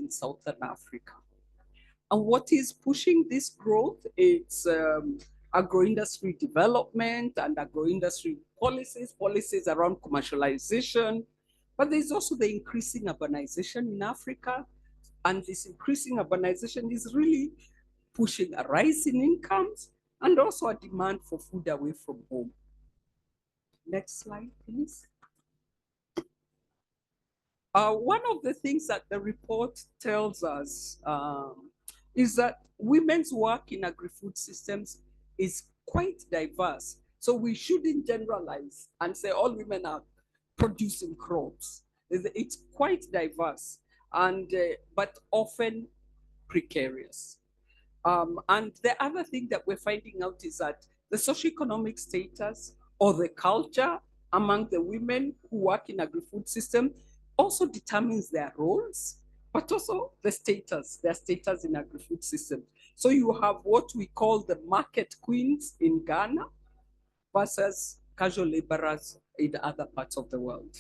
in Southern Africa. And what is pushing this growth? It's agro-industry development and agro-industry policies around commercialization. But there's also the increasing urbanization in Africa. And this increasing urbanization is really pushing a rise in incomes and also a demand for food away from home. Next slide, please. One of the things that the report tells us is that women's work in agri-food systems is quite diverse. So we shouldn't generalize and say all women are producing crops. It's quite diverse, and but often precarious. And the other thing that we're finding out is that the socioeconomic status or the culture among the women who work in agri-food system also determines their roles, but also their status in agri-food systems. So you have what we call the market queens in Ghana versus casual laborers in other parts of the world.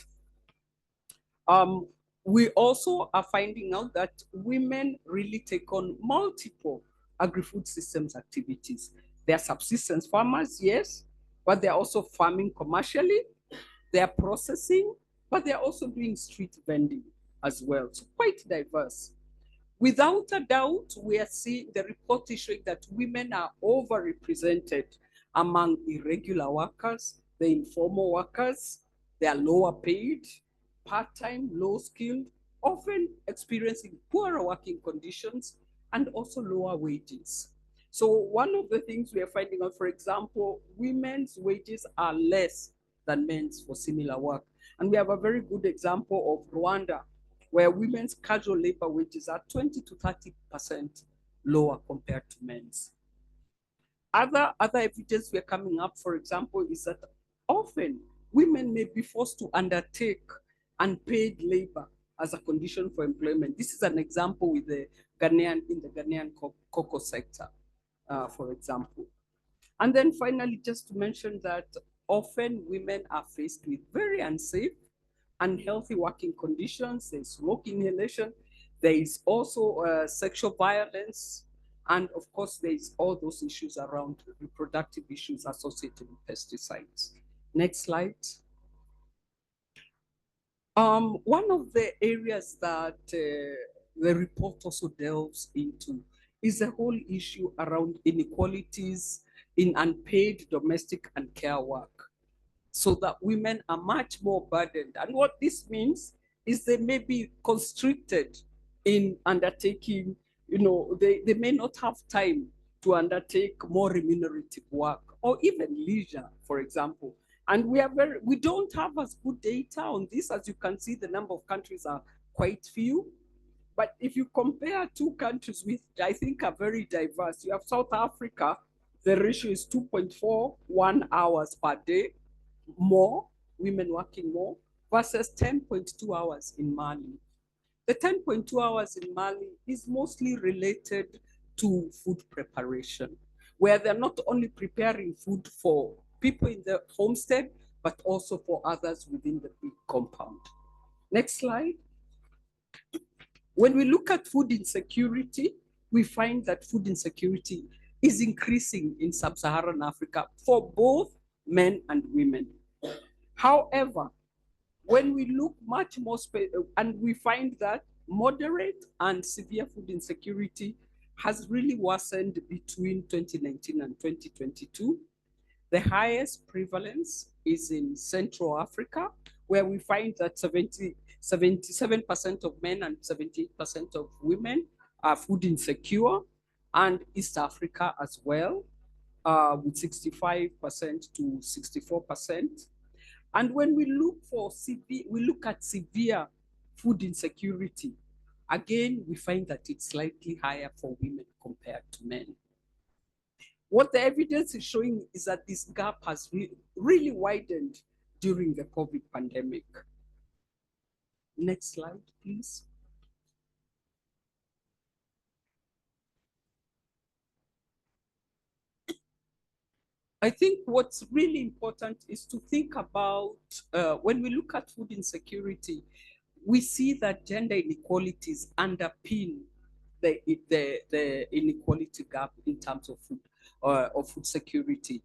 We also are finding out that women really take on multiple agri-food systems activities. They're subsistence farmers, yes, but they're also farming commercially, they're processing, but they're also doing street vending as well. So quite diverse. Without a doubt, we are seeing the report is showing that women are overrepresented among irregular workers, the informal workers. They are lower paid, part-time, low-skilled, often experiencing poorer working conditions and also lower wages. So one of the things we are finding out, for example, women's wages are less than men's for similar work. And we have a very good example of Rwanda, where women's casual labor wages are 20 to 30% lower compared to men's. Other evidence we're coming up, for example, is that often women may be forced to undertake unpaid labor as a condition for employment. This is an example with the Ghanaian cocoa sector, for example. And then finally, just to mention that often women are faced with very unsafe, unhealthy working conditions. There's smoke inhalation. There is also sexual violence. And of course, there's all those issues around reproductive issues associated with pesticides. Next slide. One of the areas that the report also delves into is the whole issue around inequalities in unpaid domestic and care work, so that women are much more burdened. And what this means is they may be constricted in undertaking, they may not have time to undertake more remunerative work or even leisure, for example. And we don't have as good data on this. As you can see, the number of countries are quite few. But if you compare two countries with, I think, are very diverse, you have South Africa, the ratio is 2.41 hours per day, more, women working more, versus 10.2 hours in Mali. The 10.2 hours in Mali is mostly related to food preparation, where they're not only preparing food for people in the homestead, but also for others within the big compound. Next slide. When we look at food insecurity, we find that food insecurity is increasing in sub-Saharan Africa for both men and women. However, when we look much more, and we find that moderate and severe food insecurity has really worsened between 2019 and 2022. The highest prevalence is in Central Africa, where we find that 77% of men and 78% of women are food insecure, and East Africa as well, with 65% to 64%. And when we look at severe food insecurity, again, we find that it's slightly higher for women compared to men. What the evidence is showing is that this gap has really widened during the COVID pandemic. Next slide, please. I think what's really important is to think about, when we look at food insecurity, we see that gender inequalities underpin the inequality gap in terms of food security.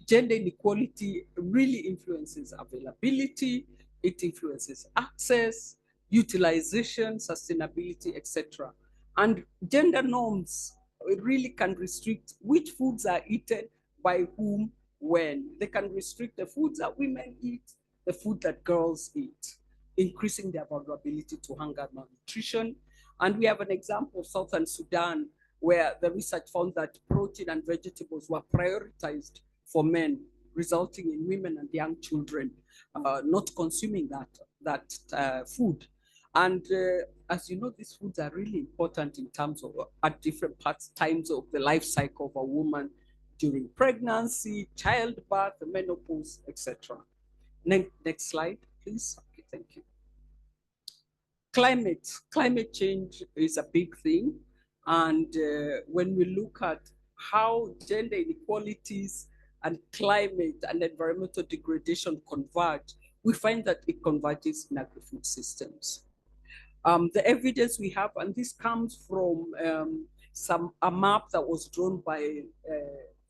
Gender inequality really influences availability, it influences access, utilization, sustainability, etc. And gender norms really can restrict which foods are eaten by whom, when. They can restrict the foods that women eat, the food that girls eat, increasing their vulnerability to hunger and malnutrition. And we have an example of Southern Sudan, where the research found that protein and vegetables were prioritized for men, resulting in women and young children not consuming that food. And as you know, these foods are really important in terms of at different times of the life cycle of a woman, during pregnancy, childbirth, menopause, etc. Next slide, please. Okay, thank you. Climate change is a big thing. And when we look at how gender inequalities and climate and environmental degradation converge, we find that it converges in agri-food systems. The evidence we have, and this comes from a map that was drawn by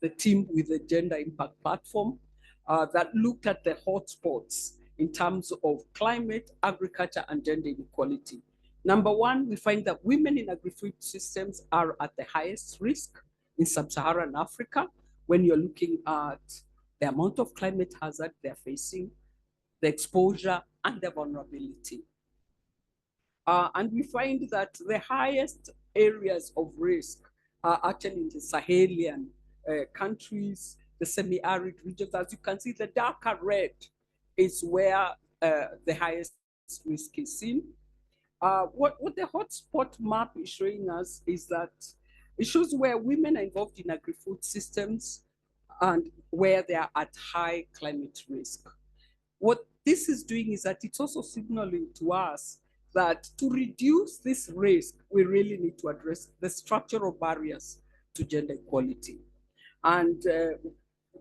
the team with the Gender Impact Platform that looked at the hotspots in terms of climate, agriculture, and gender inequality. Number one, we find that women in agri-food systems are at the highest risk in sub-Saharan Africa when you're looking at the amount of climate hazard they're facing, the exposure, and the vulnerability. And we find that the highest areas of risk are actually in the Sahelian countries, the semi-arid regions. As you can see, the darker red is where the highest risk is seen. What the hotspot map is showing us is that it shows where women are involved in agri-food systems and where they are at high climate risk. What this is doing is that it's also signaling to us that to reduce this risk, we really need to address the structural barriers to gender equality. And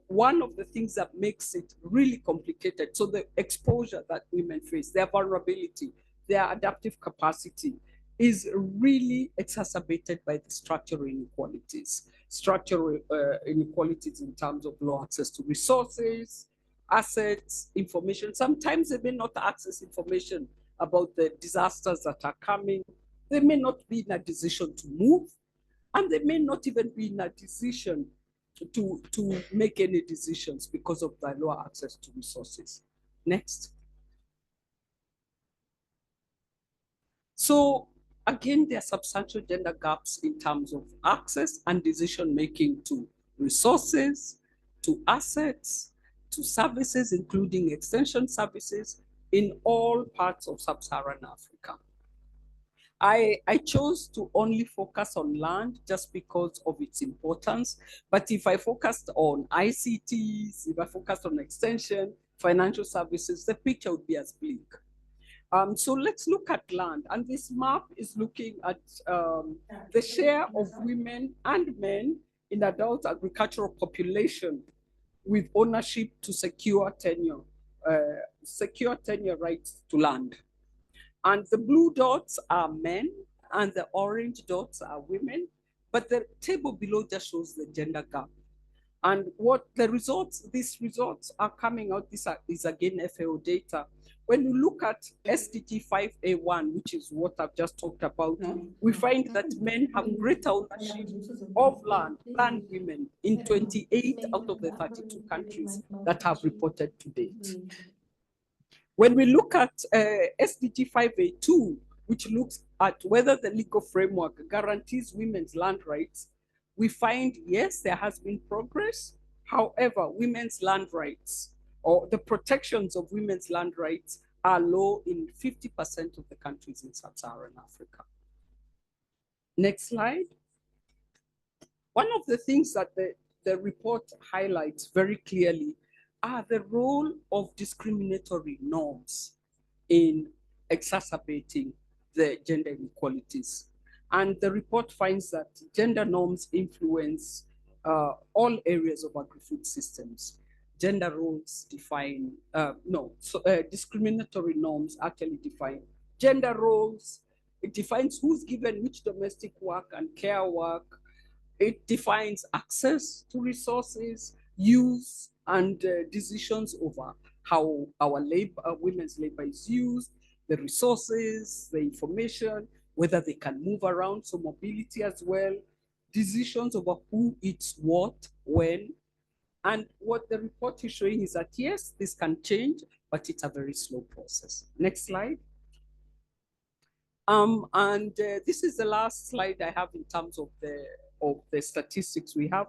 one of the things that makes it really complicated, so the exposure that women face, their vulnerability, their adaptive capacity is really exacerbated by the structural inequalities. Structural inequalities in terms of low access to resources, assets, information. Sometimes they may not access information about the disasters that are coming. They may not be in a decision to move, and they may not even be in a decision to make any decisions because of the lower access to resources. Next. So again, there are substantial gender gaps in terms of access and decision-making to resources, to assets, to services, including extension services in all parts of sub-Saharan Africa. I chose to only focus on land just because of its importance. But if I focused on ICTs, if I focused on extension, financial services, the picture would be as bleak. So let's look at land. And this map is looking at the share of women and men in adult agricultural population with ownership to secure tenure rights to land. And the blue dots are men and the orange dots are women, but the table below just shows the gender gap. And what these results are coming out, is again FAO data. When you look at SDG 5A1, which is what I've just talked about, we find that men have greater ownership of land than women in 28 out of the 32 countries that have reported to date. When we look at SDG 5A2, which looks at whether the legal framework guarantees women's land rights, we find, yes, there has been progress. However, women's land rights or the protections of women's land rights are low in 50% of the countries in sub-Saharan Africa. Next slide. One of the things that the report highlights very clearly are the role of discriminatory norms in exacerbating the gender inequalities. And the report finds that gender norms influence all areas of agri-food systems. Gender roles define, discriminatory norms actually define gender roles. It defines who's given which domestic work and care work. It defines access to resources, use, and decisions over how our labor, women's labor is used, the resources, the information, whether they can move around, so mobility as well, decisions over who eats what, when. And what the report is showing is that, yes, this can change, but it's a very slow process. Next slide. This is the last slide I have in terms of the statistics we have.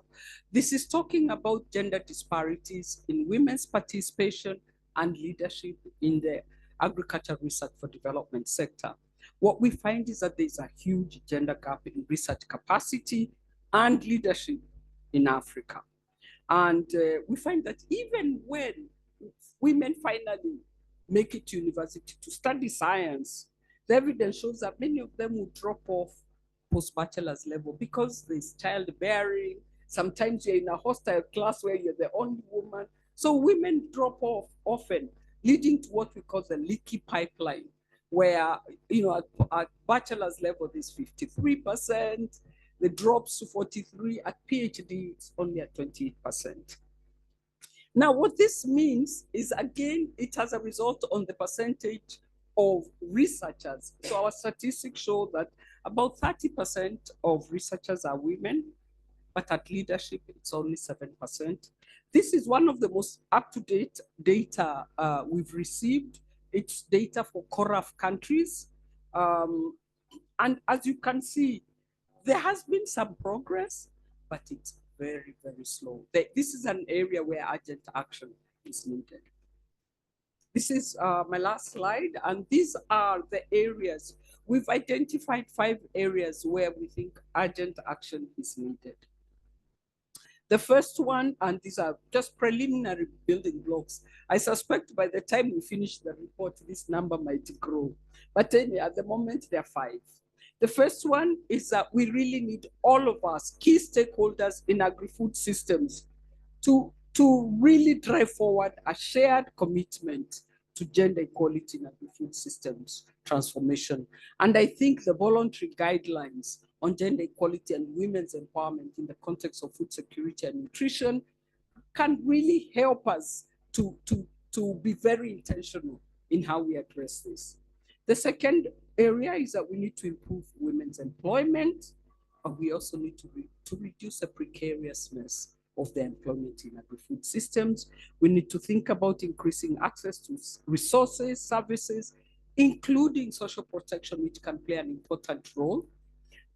This is talking about gender disparities in women's participation and leadership in the agriculture research for development sector. What we find is that there's a huge gender gap in research capacity and leadership in Africa. And we find that even when women finally make it to university to study science, the evidence shows that many of them will drop off post-bachelor's level because there's childbearing. Sometimes you're in a hostile class where you're the only woman. So women drop off often, leading to what we call the leaky pipeline, where, at bachelor's level, there's 53%, the drops to 43%, at PhD, it's only at 28%. Now, what this means is, again, it has a result on the percentage of researchers. So our statistics show that about 30% of researchers are women, but at leadership, it's only 7%. This is one of the most up-to-date data we've received. It's data for CORAF countries. And as you can see, there has been some progress, but it's very, very slow. This is an area where urgent action is needed. This is my last slide, and these are the areas. We've identified 5 areas where we think urgent action is needed. The first one, and these are just preliminary building blocks. I suspect by the time we finish the report, this number might grow. But anyway, at the moment, there are 5. The first one is that we really need all of us, key stakeholders in agri-food systems, to really drive forward a shared commitment to gender equality in agri-food systems transformation. And I think the voluntary guidelines on gender equality and women's empowerment in the context of food security and nutrition can really help us to be very intentional in how we address this. The second area is that we need to improve women's employment, but we also need to reduce the precariousness of the employment in agri-food systems. We need to think about increasing access to resources, services, including social protection, which can play an important role.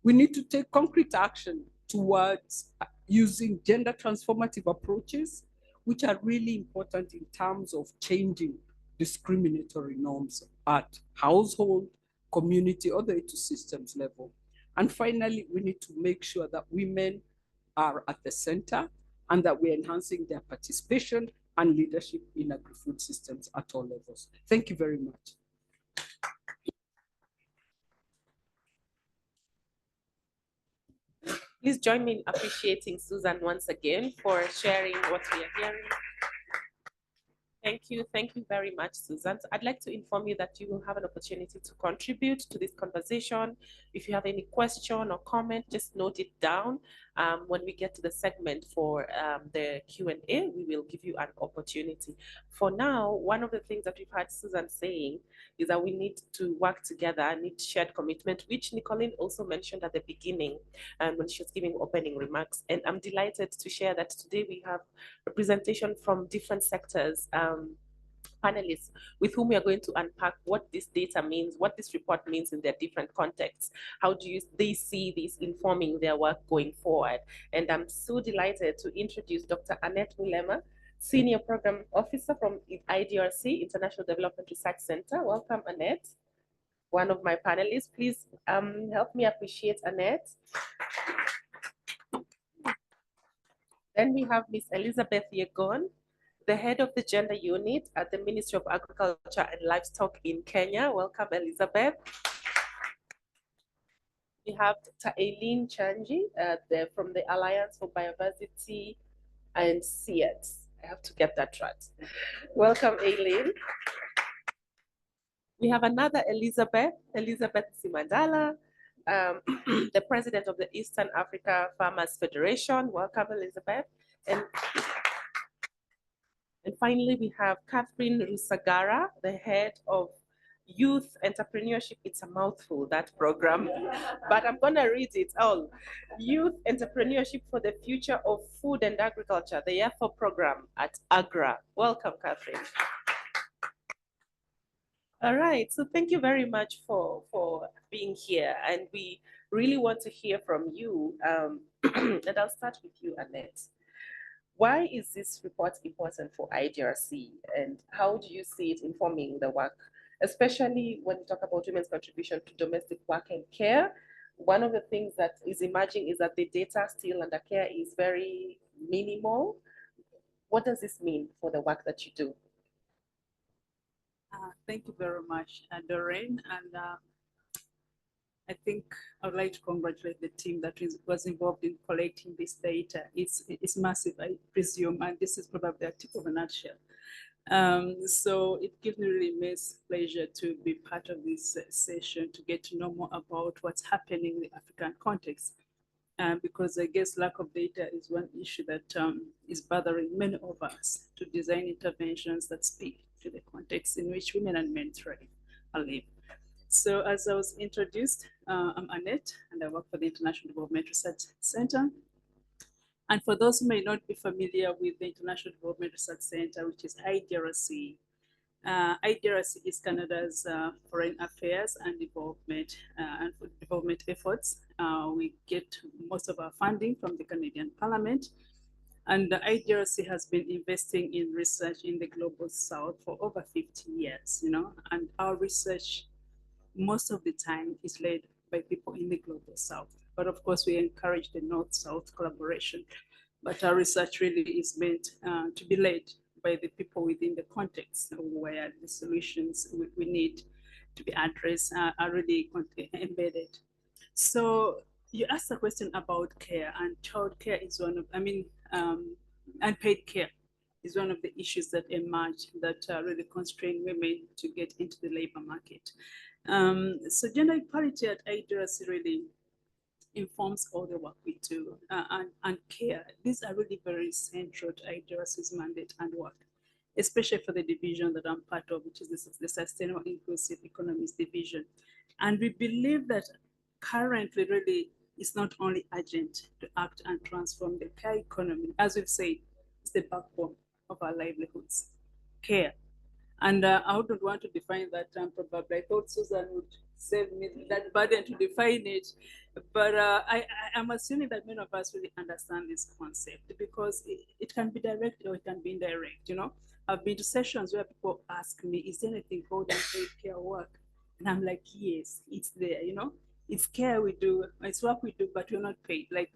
We need to take concrete action towards using gender transformative approaches, which are really important in terms of changing discriminatory norms at household, community, all the way to systems level. And finally, we need to make sure that women are at the center and that we're enhancing their participation and leadership in agri-food systems at all levels. Thank you very much. Please join me in appreciating Susan once again for sharing what we are hearing. Thank you very much, Susan. So I'd like to inform you that you will have an opportunity to contribute to this conversation. If you have any question or comment, just note it down. When we get to the segment for the Q&A, we will give you an opportunity. For now, one of the things that we've heard Susan saying is that we need to work together and need shared commitment, which Nicolene also mentioned at the beginning when she was giving opening remarks. And I'm delighted to share that today we have representation from different sectors, panelists with whom we are going to unpack what this data means, what this report means in their different contexts. How do they see this informing their work going forward? And I'm so delighted to introduce Dr. Annette Mulema, Senior Program Officer from IDRC, International Development Research Center. Welcome, Annette. One of my panelists. Please help me appreciate Annette. Then we have Ms. Elizabeth Yegon, the head of the gender unit at the Ministry of Agriculture and Livestock in Kenya. Welcome, Elizabeth. We have Dr. Aileen Chanji from the Alliance for Biodiversity and CET. I have to get that right. Welcome, Aileen. We have another Elizabeth Simandala, the president of the Eastern Africa Farmers Federation. Welcome, Elizabeth. And finally, we have Catherine Rusagara, the head of Youth Entrepreneurship. It's a mouthful, that program, but I'm going to read it all. Youth Entrepreneurship for the Future of Food and Agriculture, the YAFO program at AGRA. Welcome, Catherine. All right, so thank you very much for being here, and we really want to hear from you. And I'll start with you, Annette. Why is this report important for IGRC, and how do you see it informing the work, especially when we talk about women's contribution to domestic work and care? One of the things that is emerging is that the data still under care is very minimal. What does this mean for the work that you do? Thank you very much, Doreen. And I think I'd like to congratulate the team that was involved in collecting this data. It's massive, I presume, and this is probably a tip of a nutshell. So it gives me really immense pleasure to be part of this session, to get to know more about what's happening in the African context. Because I guess lack of data is one issue that is bothering many of us, to design interventions that speak to the context in which women and men thrive and live. So as I was introduced, I'm Annette, and I work for the International Development Research Center. And for those who may not be familiar with the International Development Research Center, which is IDRC, IDRC is Canada's foreign affairs and development efforts. We get most of our funding from the Canadian Parliament. And the IDRC has been investing in research in the Global South for over 50 years, and our research most of the time is led by people in the Global South. But of course, we encourage the North-South collaboration. But our research really is meant to be led by the people within the context where the solutions we need to be addressed are really embedded. So you asked a question about care, and child care is one of, unpaid care is one of the issues that emerge that really constrain women to get into the labor market. So gender equality at IDRC really informs all the work we do, and care. These are really very central to IDRC's mandate and work, especially for the division that I'm part of, which is the Sustainable Inclusive Economies division. And we believe that currently really it's not only urgent to act and transform the care economy. As we've said, it's the backbone of our livelihoods, care. And I wouldn't want to define that term probably. I thought Susan would save me that burden to define it. But I'm assuming that many of us really understand this concept, because it can be direct or it can be indirect. I've been to sessions where people ask me, is there anything called unpaid care work? And I'm like, yes, it's there, It's care we do, it's work we do, but we're not paid. Like,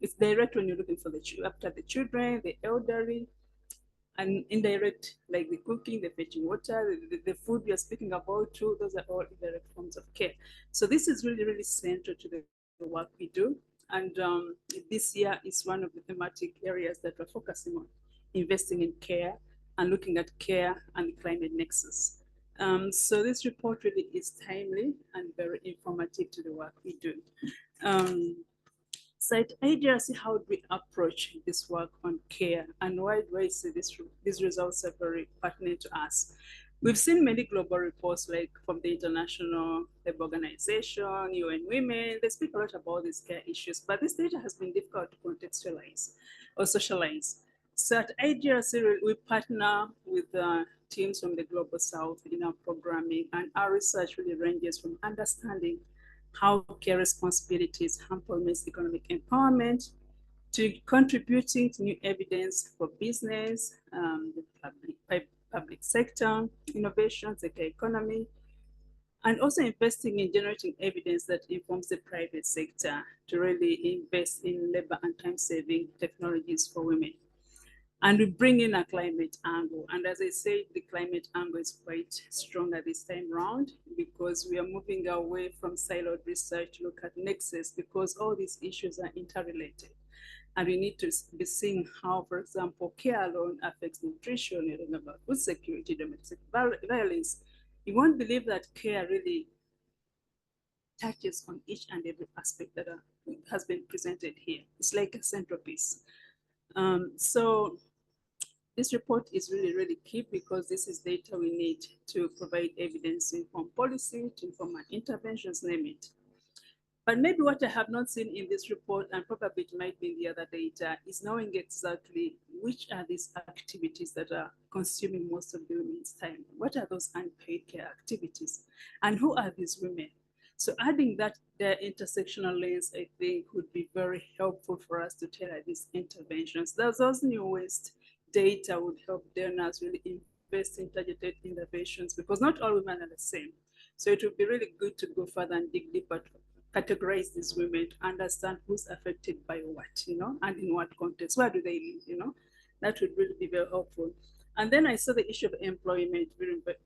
it's direct when you're looking for after the children, the elderly, and indirect, like the cooking, the fetching water, the food we are speaking about too. Those are all indirect forms of care. So this is really, really central to the work we do. And this year is one of the thematic areas that we're focusing on, investing in care and looking at care and the climate nexus. So this report really is timely and very informative to the work we do. So at IDRC, how do we approach this work on care, and why do I say these results are very pertinent to us? We've seen many global reports, like from the International Labour Organization, UN Women. They speak a lot about these care issues, but this data has been difficult to contextualize or socialize. So at IDRC, we partner with teams from the Global South in our programming, and our research really ranges from understanding how care responsibilities hamper women's economic empowerment, to contributing to new evidence for business, the public sector, innovations, the care economy, and also investing in generating evidence that informs the private sector to really invest in labor and time-saving technologies for women. And we bring in a climate angle. And as I said, the climate angle is quite stronger this time around, because we are moving away from siloed research to look at nexus, because all these issues are interrelated. And we need to be seeing how, for example, care alone affects nutrition, food security, domestic violence, You won't believe that CARE really touches on each and every aspect that has been presented here. It's like a centerpiece. So this report is really, really key because this is data we need to provide evidence to inform policy, to inform our interventions, name it. But maybe what I have not seen in this report, and probably it might be in the other data, is knowing exactly which are these activities that are consuming most of the women's time. What are those unpaid care activities? And who are these women? So adding that the intersectional lens, I think, would be very helpful for us to tailor these interventions. Those new waste data would help donors really invest in targeted interventions because not all women are the same. So it would be really good to go further and dig deeper, categorize these women to understand who's affected by what, and in what context, where do they live, that would really be very helpful. And then I saw the issue of employment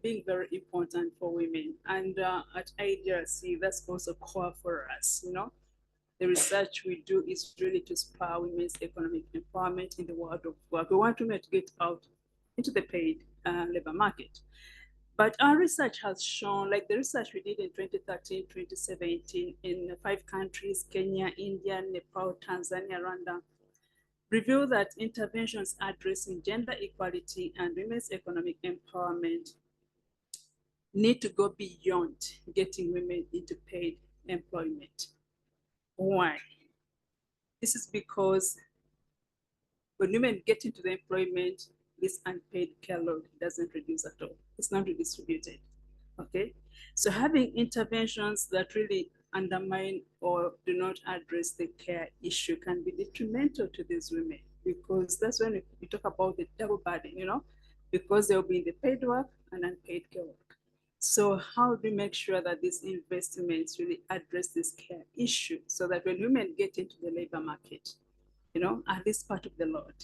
being very important for women. And at IDRC, that's also core for us, The research we do is really to spur women's economic empowerment in the world of work. We want women to get out into the paid labor market. But our research has shown, like the research we did in 2013, 2017 in 5 countries, Kenya, India, Nepal, Tanzania, Rwanda, reveal that interventions addressing gender equality and women's economic empowerment need to go beyond getting women into paid employment. Why? This is because when women get into the employment, this unpaid care load doesn't reduce at all. It's not redistributed, okay? So having interventions that really undermine or do not address the care issue can be detrimental to these women, because that's when we talk about the double burden, because they'll be in the paid work and unpaid care work. So how do we make sure that these investments really address this care issue so that when women get into the labor market, at least part of the load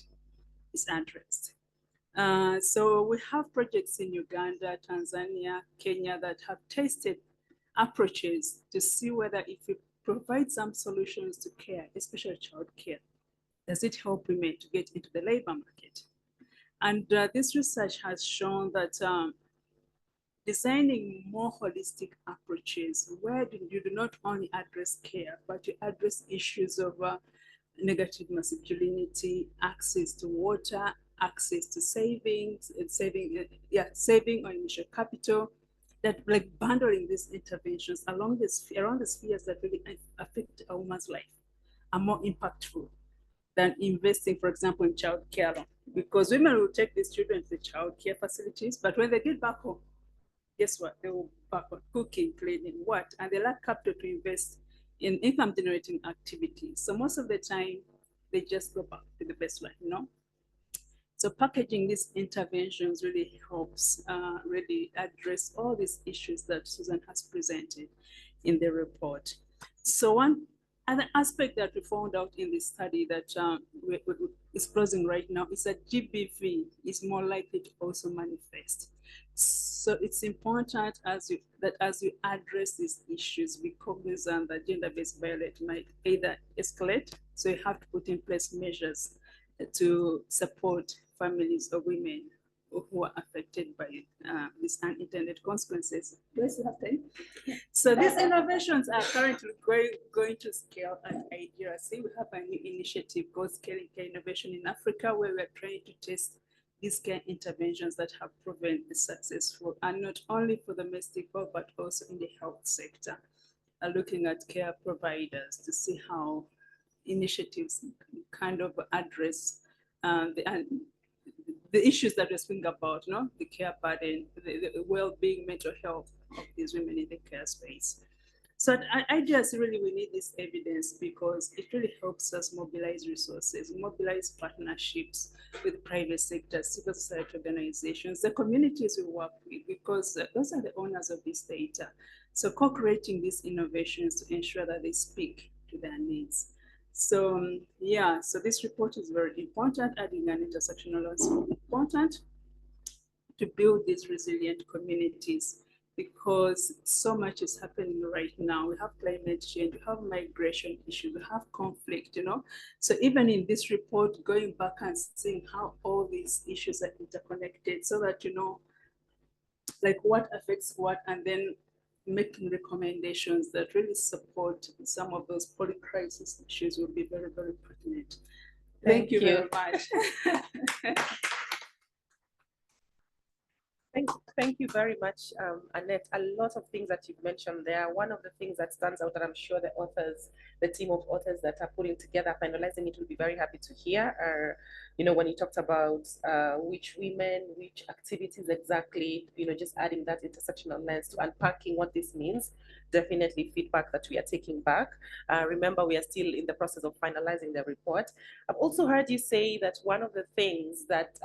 is addressed. So we have projects in Uganda, Tanzania, Kenya that have tested approaches to see whether if we provide some solutions to care, especially child care, does it help women to get into the labor market? And this research has shown that designing more holistic approaches where you do not only address care, but you address issues of negative masculinity, access to water, access to savings, and saving on initial capital, that like bundling these interventions around the spheres that really affect a woman's life are more impactful than investing, for example, in child care. Because women will take these children to the child care facilities, but when they get back home, guess what? They will back on cooking, cleaning, what? And they lack capital to invest in income generating activities. So most of the time, they just go back to the baseline, So packaging these interventions really helps really address all these issues that Susan has presented in the report. So one other aspect that we found out in this study that is closing right now is that GBV is more likely to also manifest. So it's important as you address these issues, be cognizant that gender-based violence might either escalate, so you have to put in place measures to support families of women who are affected by these unintended consequences. Do I still have time? So these innovations are currently going to scale at IDRC. We have a new initiative called Scaling Care Innovation in Africa, where we're trying to test these care interventions that have proven successful, and not only for domestic work, but also in the health sector, looking at care providers to see how initiatives kind of address the issues that we're speaking about, the care burden, the well-being, mental health of these women in the care space. So I just really, we need this evidence because it really helps us mobilize resources, mobilize partnerships with private sector, civil society organizations, the communities we work with, because those are the owners of this data. So co-creating these innovations to ensure that they speak to their needs. So yeah, so this report is very important. Adding an intersectional is important to build these resilient communities, because so much is happening right now. We have climate change, we have migration issues, we have conflict, So even in this report, going back and seeing how all these issues are interconnected so that, like what affects what, and then making recommendations that really support some of those polycrisis issues will be very, very pertinent. Thank you very much. Thank you very much, Annette. A lot of things that you've mentioned there. One of the things that stands out that I'm sure the authors, the team of authors that are putting together, finalizing it, will be very happy to hear are, when you talked about which women, which activities exactly, just adding that intersectional lens to unpacking what this means. Definitely feedback that we are taking back. Remember, we are still in the process of finalizing the report. I've also heard you say that one of the things that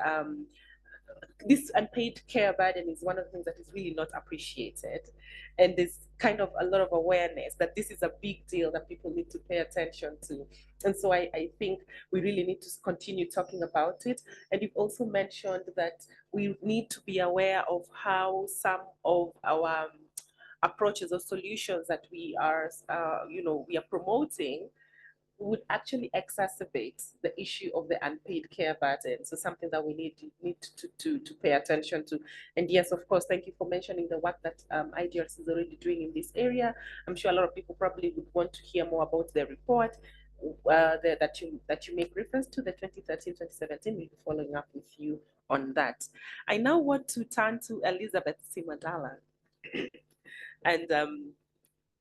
this unpaid care burden is one of the things that is really not appreciated. And there's kind of a lot of awareness that this is a big deal that people need to pay attention to. And so I think we really need to continue talking about it. And you've also mentioned that we need to be aware of how some of our approaches or solutions that we are, we are promoting would actually exacerbate the issue of the unpaid care burden. So something that we need to pay attention to. And yes, of course, thank you for mentioning the work that IGRC is already doing in this area. I'm sure a lot of people probably would want to hear more about the report that you make reference to, the 2013-2017. We'll be following up with you on that. I now want to turn to Elizabeth Simadala. And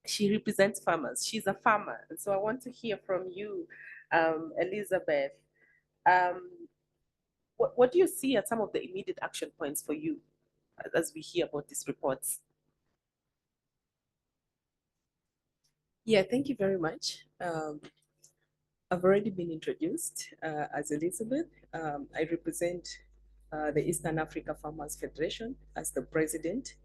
she represents farmers. She's a farmer. And so I want to hear from you, Elizabeth. What do you see as some of the immediate action points for you as we hear about these reports? Yeah, thank you very much. I've already been introduced as Elizabeth. I represent the Eastern Africa Farmers Federation as the president.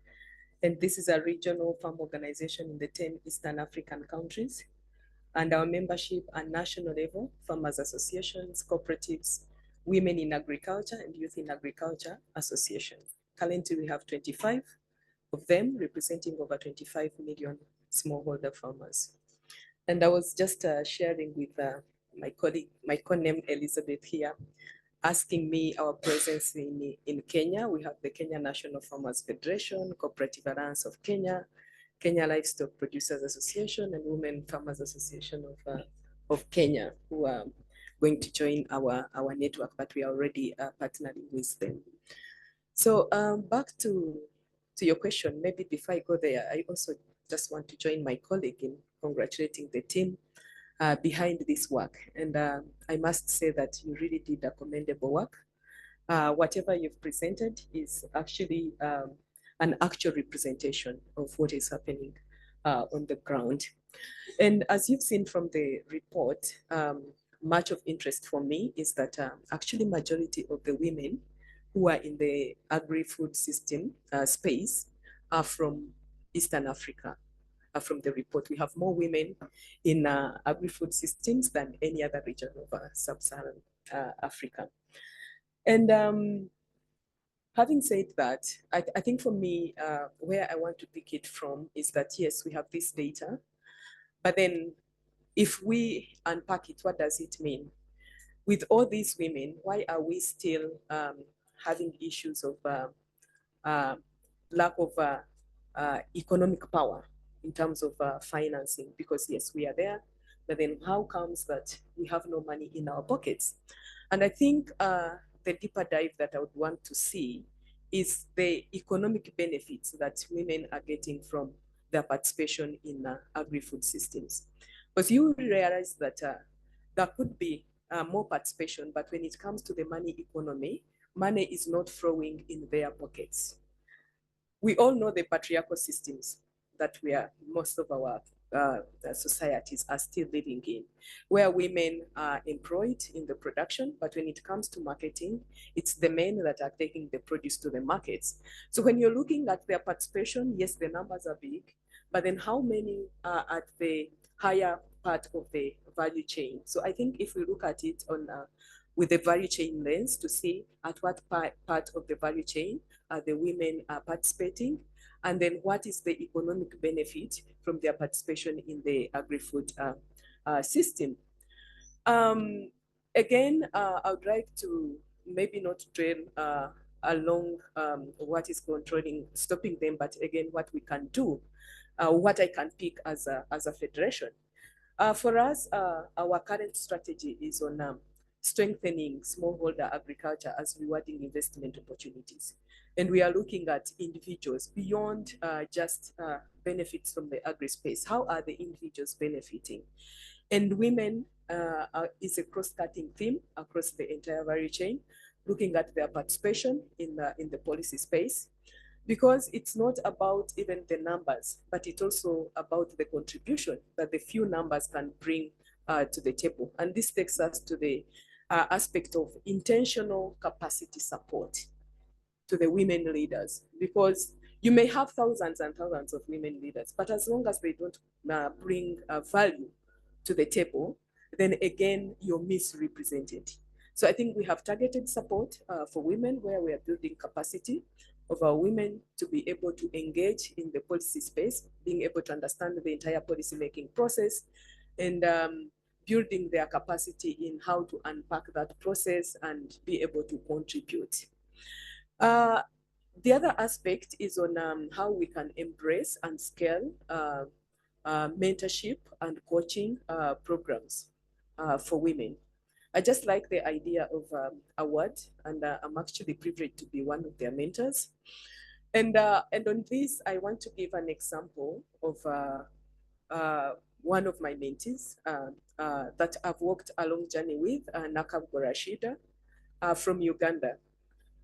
And this is a regional farm organization in the 10 Eastern African countries. And our membership at national level, farmers associations, cooperatives, women in agriculture and youth in agriculture associations. Currently, we have 25 of them representing over 25 million smallholder farmers. And I was just sharing with my colleague, my co-named Elizabeth here, asking me our presence in Kenya. We have the Kenya National Farmers Federation, Cooperative Alliance of Kenya, Kenya Livestock Producers Association, and Women Farmers Association of Kenya, who are going to join our network, but we are already partnering with them. So back to your question, maybe before I go there, I also just want to join my colleague in congratulating the team behind this work. And I must say that you really did a commendable work. Whatever you've presented is actually an actual representation of what is happening on the ground. And as you've seen from the report, much of interest for me is that actually majority of the women who are in the agri-food system space are from Eastern Africa. From the report, we have more women in agri-food systems than any other region of sub-Saharan Africa. And having said that, I think for me, where I want to pick it from is that, yes, we have this data, but then if we unpack it, what does it mean? With all these women, why are we still having issues of lack of economic power in terms of financing? Because yes, we are there, but then how comes that we have no money in our pockets? And I think the deeper dive that I would want to see is the economic benefits that women are getting from their participation in agri-food systems. Because you realize that there could be more participation, but when it comes to the money economy, money is not flowing in their pockets. We all know the patriarchal systems that most of our societies are still living in, where women are employed in the production, but when it comes to marketing, it's the men that are taking the produce to the markets. So when you're looking at their participation, yes, the numbers are big, but then how many are at the higher part of the value chain? So I think if we look at it on with the value chain lens to see at what part of the value chain the women are participating, and then what is the economic benefit from their participation in the agri-food system. Again, I would like to maybe not dwell along what is controlling, stopping them, but again, what we can do, what I can pick as a federation. For us, our current strategy is on strengthening smallholder agriculture as rewarding investment opportunities. And we are looking at individuals beyond just benefits from the agri space. How are the individuals benefiting? And women is a cross-cutting theme across the entire value chain, looking at their participation in the policy space, because it's not about even the numbers, but it's also about the contribution that the few numbers can bring to the table. And this takes us to the aspect of intentional capacity support to the women leaders, because you may have thousands and thousands of women leaders, but as long as they don't bring value to the table, then again, you're misrepresented. So I think we have targeted support for women where we are building capacity of our women to be able to engage in the policy space, being able to understand the entire policy-making process, and building their capacity in how to unpack that process and be able to contribute. The other aspect is on how we can embrace and scale mentorship and coaching programs for women. I just like the idea of award, and I'm actually privileged to be one of their mentors. And on this, I want to give an example of one of my mentees that I've worked a long journey with, Nakabwa Rashida from Uganda.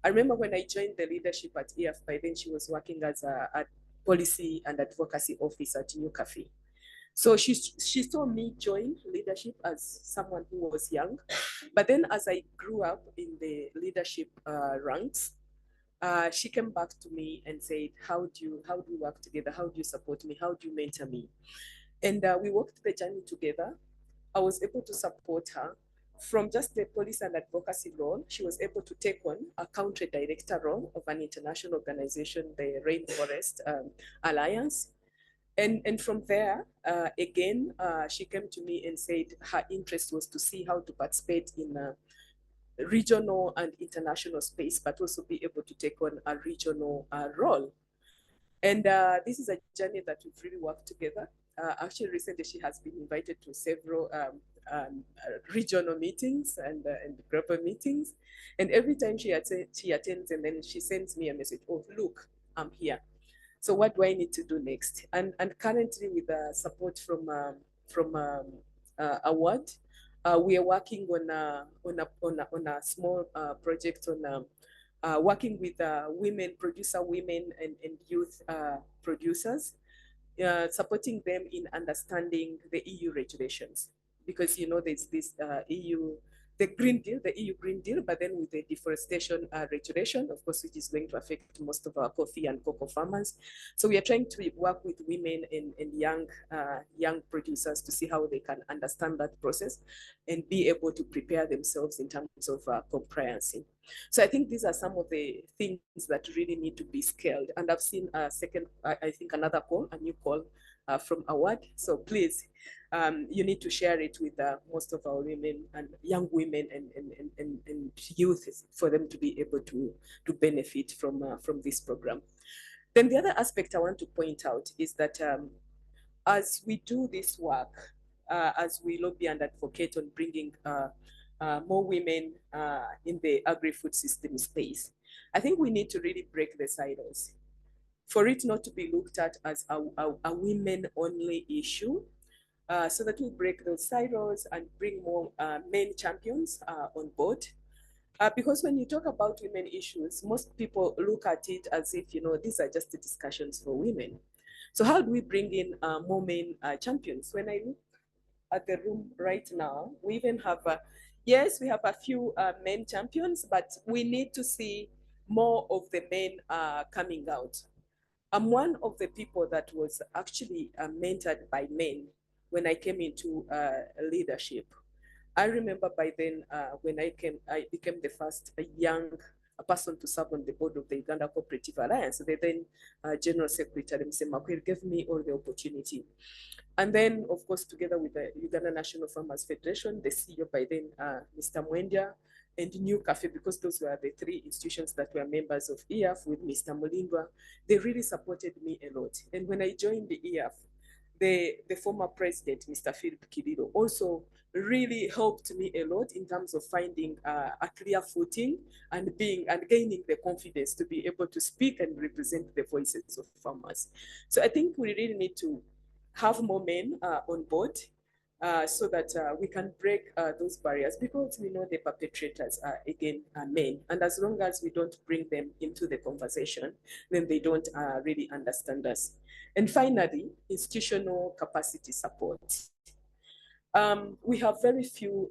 I remember when I joined the leadership at EF, by then she was working as a policy and advocacy officer at New Cafe. So she saw me join leadership as someone who was young. But then as I grew up in the leadership ranks, she came back to me and said, how do we work together? How do you support me? How do you mentor me? And we worked the journey together. I was able to support her from just the policy and advocacy role. She was able to take on a country director role of an international organization, the Rainforest Alliance. And from there, again, she came to me and said her interest was to see how to participate in a regional and international space, but also be able to take on a regional role. And this is a journey that we've really worked together. Actually, recently she has been invited to several regional meetings and global meetings. And every time she attends, and then she sends me a message, oh, look, I'm here. So what do I need to do next? And currently with support from Award, we are working on a small project on working with women and youth producers, supporting them in understanding the EU regulations, because you know there's this EU. The Green Deal, the EU Green Deal, but then with the deforestation regulation, of course, which is going to affect most of our coffee and cocoa farmers. So we are trying to work with women and young producers to see how they can understand that process and be able to prepare themselves in terms of compliance. So I think these are some of the things that really need to be scaled. And I've seen a second, I think another call, a new call from Award. So please, you need to share it with most of our women and young women and youth for them to be able to benefit from this program. Then the other aspect I want to point out is that as we do this work, as we lobby and advocate on bringing more women in the agri-food system space, I think we need to really break the silos for it not to be looked at as a women-only issue, so that we break those silos and bring more men champions on board. Because when you talk about women issues, most people look at it as if, you know, these are just the discussions for women. So how do we bring in more men champions? When I look at the room right now, we even have, yes, we have a few men champions, but we need to see more of the men coming out. I'm one of the people that was actually mentored by men when I came into leadership. I remember by then when I became the first young person to serve on the board of the Uganda Cooperative Alliance. The then General Secretary, Mr. Makwir, gave me all the opportunity. And then, of course, together with the Uganda National Farmers Federation, the CEO by then, Mr. Mwendia, and New Cafe, because those were the three institutions that were members of EAF with Mr. Mulindwa. They really supported me a lot. And when I joined the EAF, the former president, Mr. Philip Kirilo, also really helped me a lot in terms of finding a clear footing and gaining the confidence to be able to speak and represent the voices of farmers. So I think we really need to have more men on board so that we can break those barriers, because we know the perpetrators are again men. And as long as we don't bring them into the conversation, then they don't really understand us. And finally, institutional capacity support. We have very few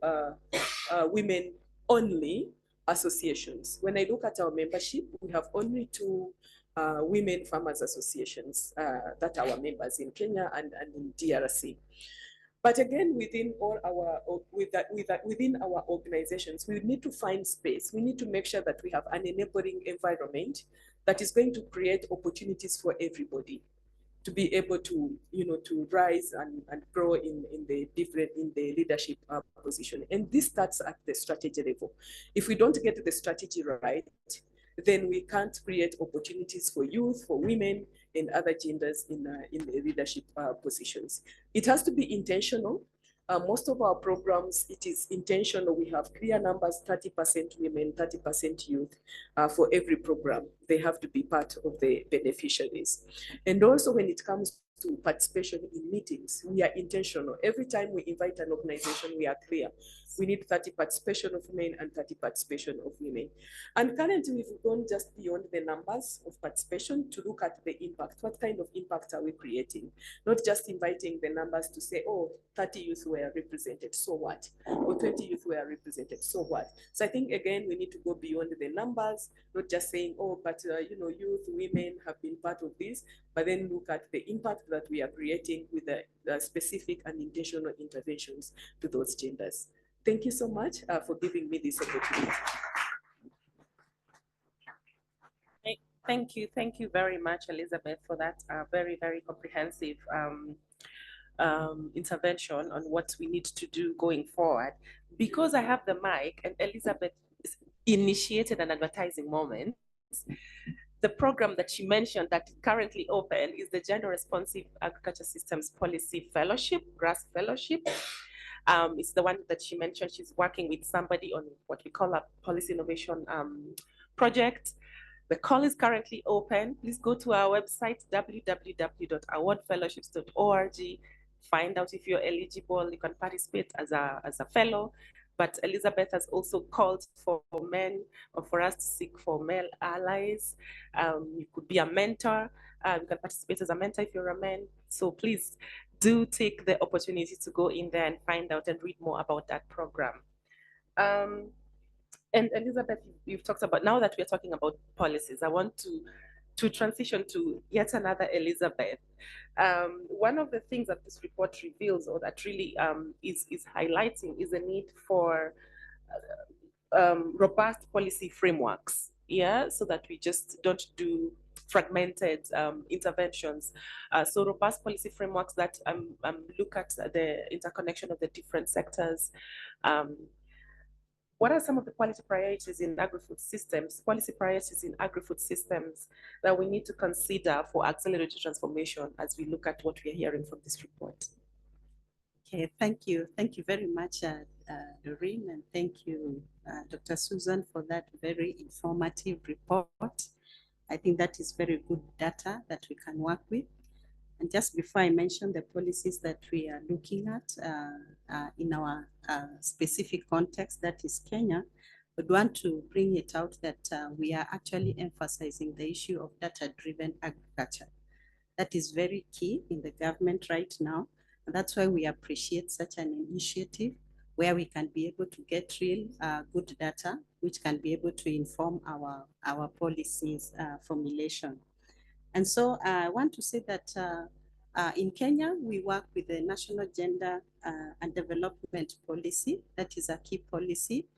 women-only associations. When I look at our membership, we have only 2 women farmers associations that are our members in Kenya and in DRC. But again, within all our within our organizations, we need to find space. We need to make sure that we have an enabling environment that is going to create opportunities for everybody to be able to, to rise and grow in the leadership position. And this starts at the strategy level. If we don't get the strategy right, then we can't create opportunities for youth, for women, and other genders in the leadership positions. It has to be intentional. Most of our programs, it is intentional. We have clear numbers, 30% women, 30% youth for every program. They have to be part of the beneficiaries. And also when it comes to participation in meetings, we are intentional. Every time we invite an organization, we are clear. We need 30 participation of men and 30 participation of women. And currently we've gone just beyond the numbers of participation to look at the impact. What kind of impact are we creating? Not just inviting the numbers to say, oh, 30 youth were represented, so what? Or 20 youth were represented, so what? So I think, again, we need to go beyond the numbers, not just saying, oh, but youth, women have been part of this, but then look at the impact that we are creating with the specific and intentional interventions to those genders. Thank you so much for giving me this opportunity. Thank you very much, Elizabeth, for that very, very comprehensive intervention on what we need to do going forward. Because I have the mic and Elizabeth initiated an advertising moment, the program that she mentioned that is currently open is the Gender Responsive Agriculture Systems Policy Fellowship, GRAS Fellowship. It's the one that she mentioned. She's working with somebody on what we call a policy innovation project. The call is currently open. Please go to our website, www.awardfellowships.org. Find out if you're eligible. You can participate as a fellow. But Elizabeth has also called for men, or for us to seek for male allies. You could be a mentor. You can participate as a mentor if you're a man. So please do take the opportunity to go in there and find out and read more about that program. And Elizabeth, you've talked about, now that we're talking about policies, I want to transition to yet another Elizabeth. One of the things that this report reveals, or that really is highlighting, is the need for robust policy frameworks, so that we just don't do fragmented interventions. So robust policy frameworks that look at the interconnection of the different sectors. What are some of the policy priorities in agri-food systems, that we need to consider for accelerated transformation as we look at what we are hearing from this report? Okay, thank you. Thank you very much, Doreen, and thank you, Dr. Susan, for that very informative report. I think that is very good data that we can work with. And just before I mention the policies that we are looking at in our specific context, that is Kenya, would want to bring it out that we are actually emphasizing the issue of data-driven agriculture. That is very key in the government right now. And that's why we appreciate such an initiative where we can be able to get real good data, which can be able to inform our policies formulation. And so I want to say that in Kenya, we work with the National Gender and Development Policy. That is a key policy.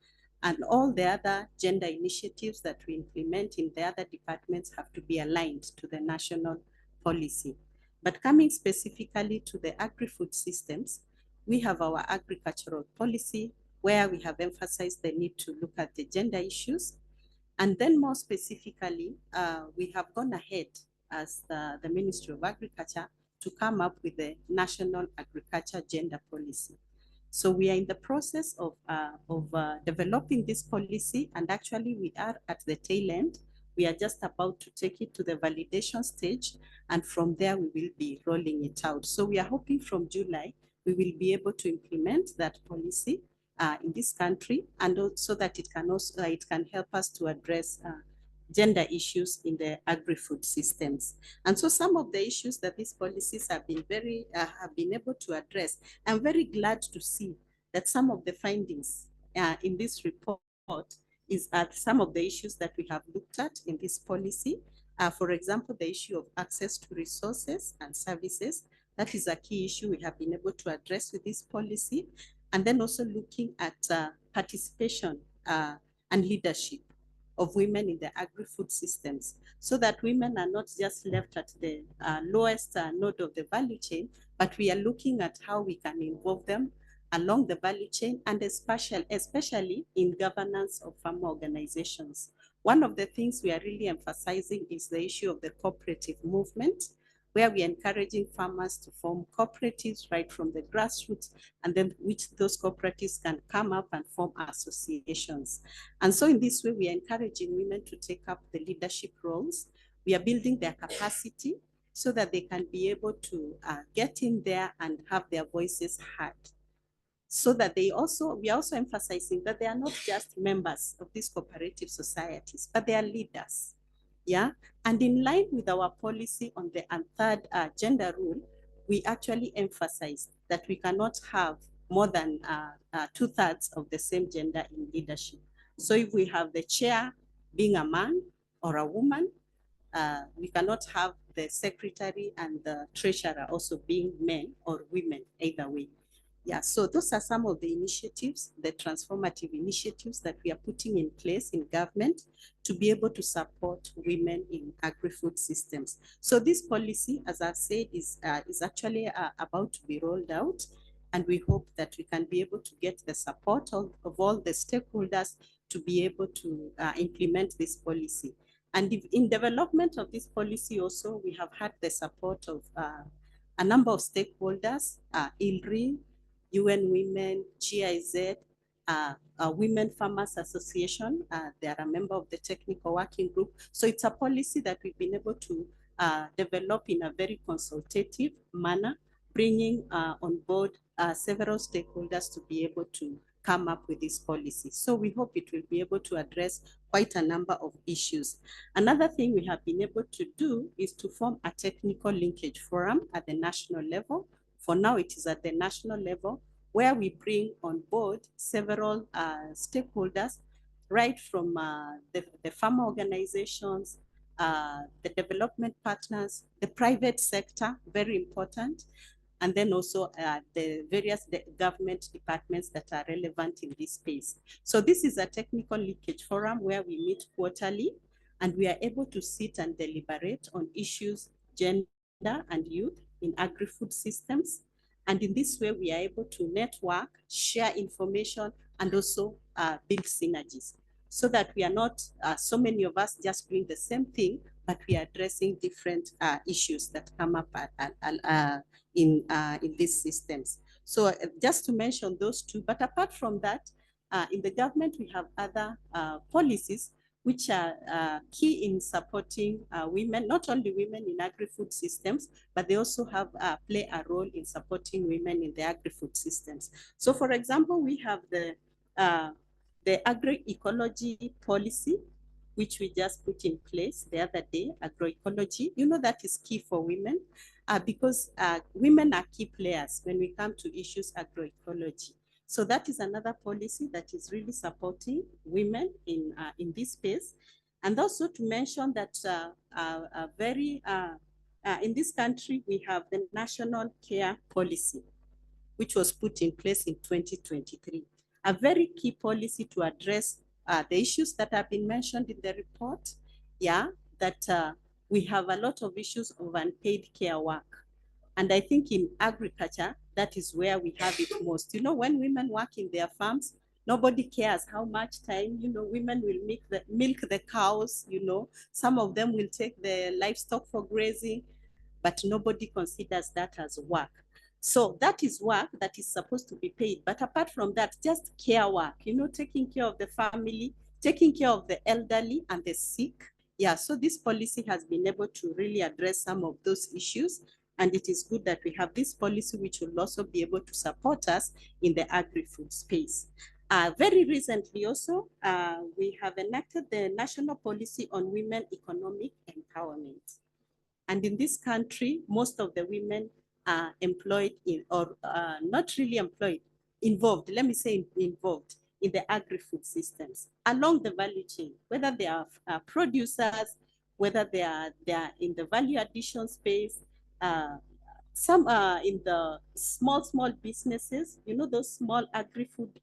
And all the other gender initiatives that we implement in the other departments have to be aligned to the national policy. But coming specifically to the agri-food systems, we have our agricultural policy, where we have emphasized the need to look at the gender issues. And then more specifically, we have gone ahead as the Ministry of Agriculture to come up with the National Agriculture Gender Policy. So we are in the process of developing this policy, and actually we are at the tail end. We are just about to take it to the validation stage, and from there we will be rolling it out. So we are hoping from July, we will be able to implement that policy in this country, and also that it can help us to address gender issues in the agri-food systems. And so some of the issues that these policies have been able to address, I'm very glad to see that some of the findings in this report is at some of the issues that we have looked at in this policy. For example, the issue of access to resources and services. That is a key issue we have been able to address with this policy. And then also looking at participation and leadership of women in the agri-food systems, so that women are not just left at the lowest node of the value chain, but we are looking at how we can involve them along the value chain, and especially in governance of farm organizations. One of the things we are really emphasizing is the issue of the cooperative movement, where we are encouraging farmers to form cooperatives right from the grassroots, and then which those cooperatives can come up and form associations. And so in this way, we are encouraging women to take up the leadership roles. We are building their capacity so that they can be able to get in there and have their voices heard. So that we are also emphasizing that they are not just members of these cooperative societies, but they are leaders. Yeah, and in line with our policy on the third gender rule, we actually emphasize that we cannot have more than 2/3 of the same gender in leadership. So if we have the chair being a man or a woman, we cannot have the secretary and the treasurer also being men or women, either way. Yeah, so those are some of the initiatives, the transformative initiatives that we are putting in place in government to be able to support women in agri-food systems. So this policy, as I said, is actually about to be rolled out, and we hope that we can be able to get the support of all the stakeholders to be able to implement this policy. And in development of this policy also, we have had the support of a number of stakeholders, ILRI, UN Women, GIZ, Women Farmers Association. They are a member of the technical working group. So it's a policy that we've been able to develop in a very consultative manner, bringing on board several stakeholders to be able to come up with this policy. So we hope it will be able to address quite a number of issues. Another thing we have been able to do is to form a technical linkage forum at the national level. For now, it is at the national level, where we bring on board several stakeholders, right from the farmer organizations, the development partners, the private sector, very important, and then also the various government departments that are relevant in this space. So this is a technical linkage forum where we meet quarterly, and we are able to sit and deliberate on issues, gender and youth in agri-food systems. And in this way, we are able to network, share information, and also build synergies, so that we are not so many of us just doing the same thing, but we are addressing different issues that come up in these systems. So just to mention those two, but apart from that, in the government, we have other policies which are key in supporting women, not only women in agri-food systems, but they also have play a role in supporting women in the agri-food systems. So for example, we have the agroecology policy, which we just put in place the other day, agroecology. You know, that is key for women because women are key players when we come to issues agroecology. So that is another policy that is really supporting women in this space. And also to mention that in this country, we have the National Care Policy, which was put in place in 2023. A very key policy to address the issues that have been mentioned in the report, that we have a lot of issues of unpaid care work. And I think in agriculture, that is where we have it most. You know, when women work in their farms, Nobody cares how much time, women will milk the cows, some of them will take the livestock for grazing, but nobody considers that as work. So that is work that is supposed to be paid. But apart from that, just care work, taking care of the family, taking care of the elderly and the sick. Yeah, so this policy has been able to really address some of those issues. And it is good that we have this policy, which will also be able to support us in the agri-food space. Very recently also, we have enacted the National Policy on Women Economic Empowerment. And in this country, most of the women are employed in, or not really employed, involved, let me say involved in the agri-food systems along the value chain, whether they are producers, whether they are in the value addition space, some are in the small businesses, those small agri-food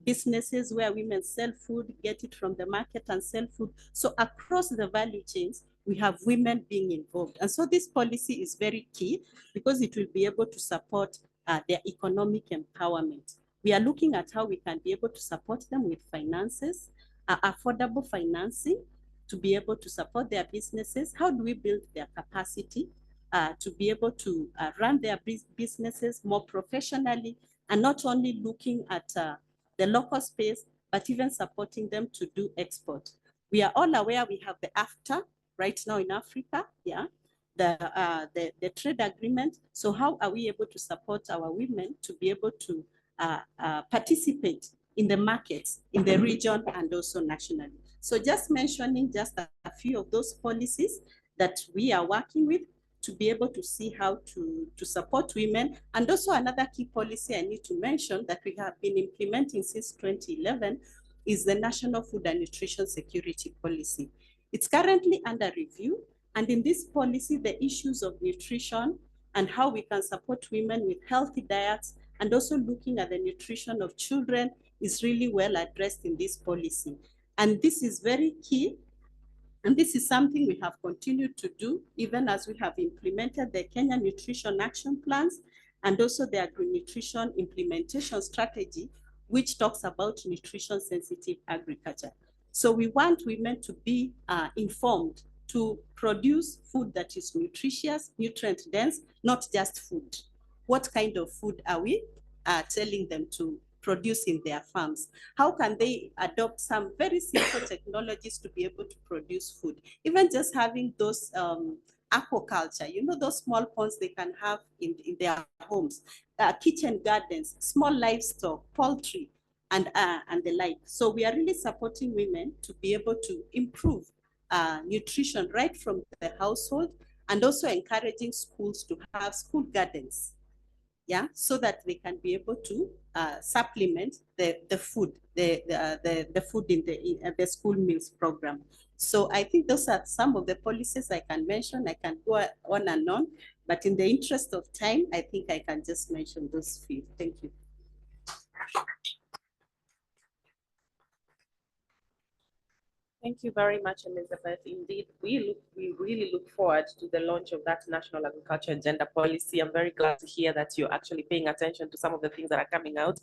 businesses where women sell food, get it from the market and sell food. So across the value chains, we have women being involved. And so this policy is very key because it will be able to support their economic empowerment. We are looking at how we can be able to support them with finances, affordable financing, to be able to support their businesses. How do we build their capacity to be able to run their businesses more professionally, and not only looking at the local space, but even supporting them to do export. We are all aware we have the AFTA right now in Africa, yeah, the trade agreement. So how are we able to support our women to be able to participate in the markets, in the region, and also nationally? So just mentioning just a few of those policies that we are working with to be able to see how to support women. And also another key policy I need to mention that we have been implementing since 2011 is the National Food and Nutrition Security Policy. It's currently under review. And in this policy, the issues of nutrition and how we can support women with healthy diets and also looking at the nutrition of children is really well addressed in this policy. And this is very key. And this is something we have continued to do, even as we have implemented the Kenya Nutrition Action Plans and also the Agri-Nutrition Implementation Strategy, which talks about nutrition-sensitive agriculture. So we want women to be informed to produce food that is nutritious, nutrient-dense, not just food. What kind of food are we telling them to produce in their farms? How can they adopt some very simple technologies to be able to produce food? Even just having those aquaculture, those small ponds they can have in their homes, kitchen gardens, small livestock, poultry, and the like. So we are really supporting women to be able to improve nutrition right from the household, and also encouraging schools to have school gardens, yeah, so that they can be able to supplement the food, the food in the school meals program. So I think those are some of the policies I can mention. I can go on and on, but in the interest of time, I think I can just mention those few. Thank you. Thank you very much, Elizabeth. Indeed, we really look forward to the launch of that National Agriculture and Gender Policy. I'm very glad to hear that you're actually paying attention to some of the things that are coming out.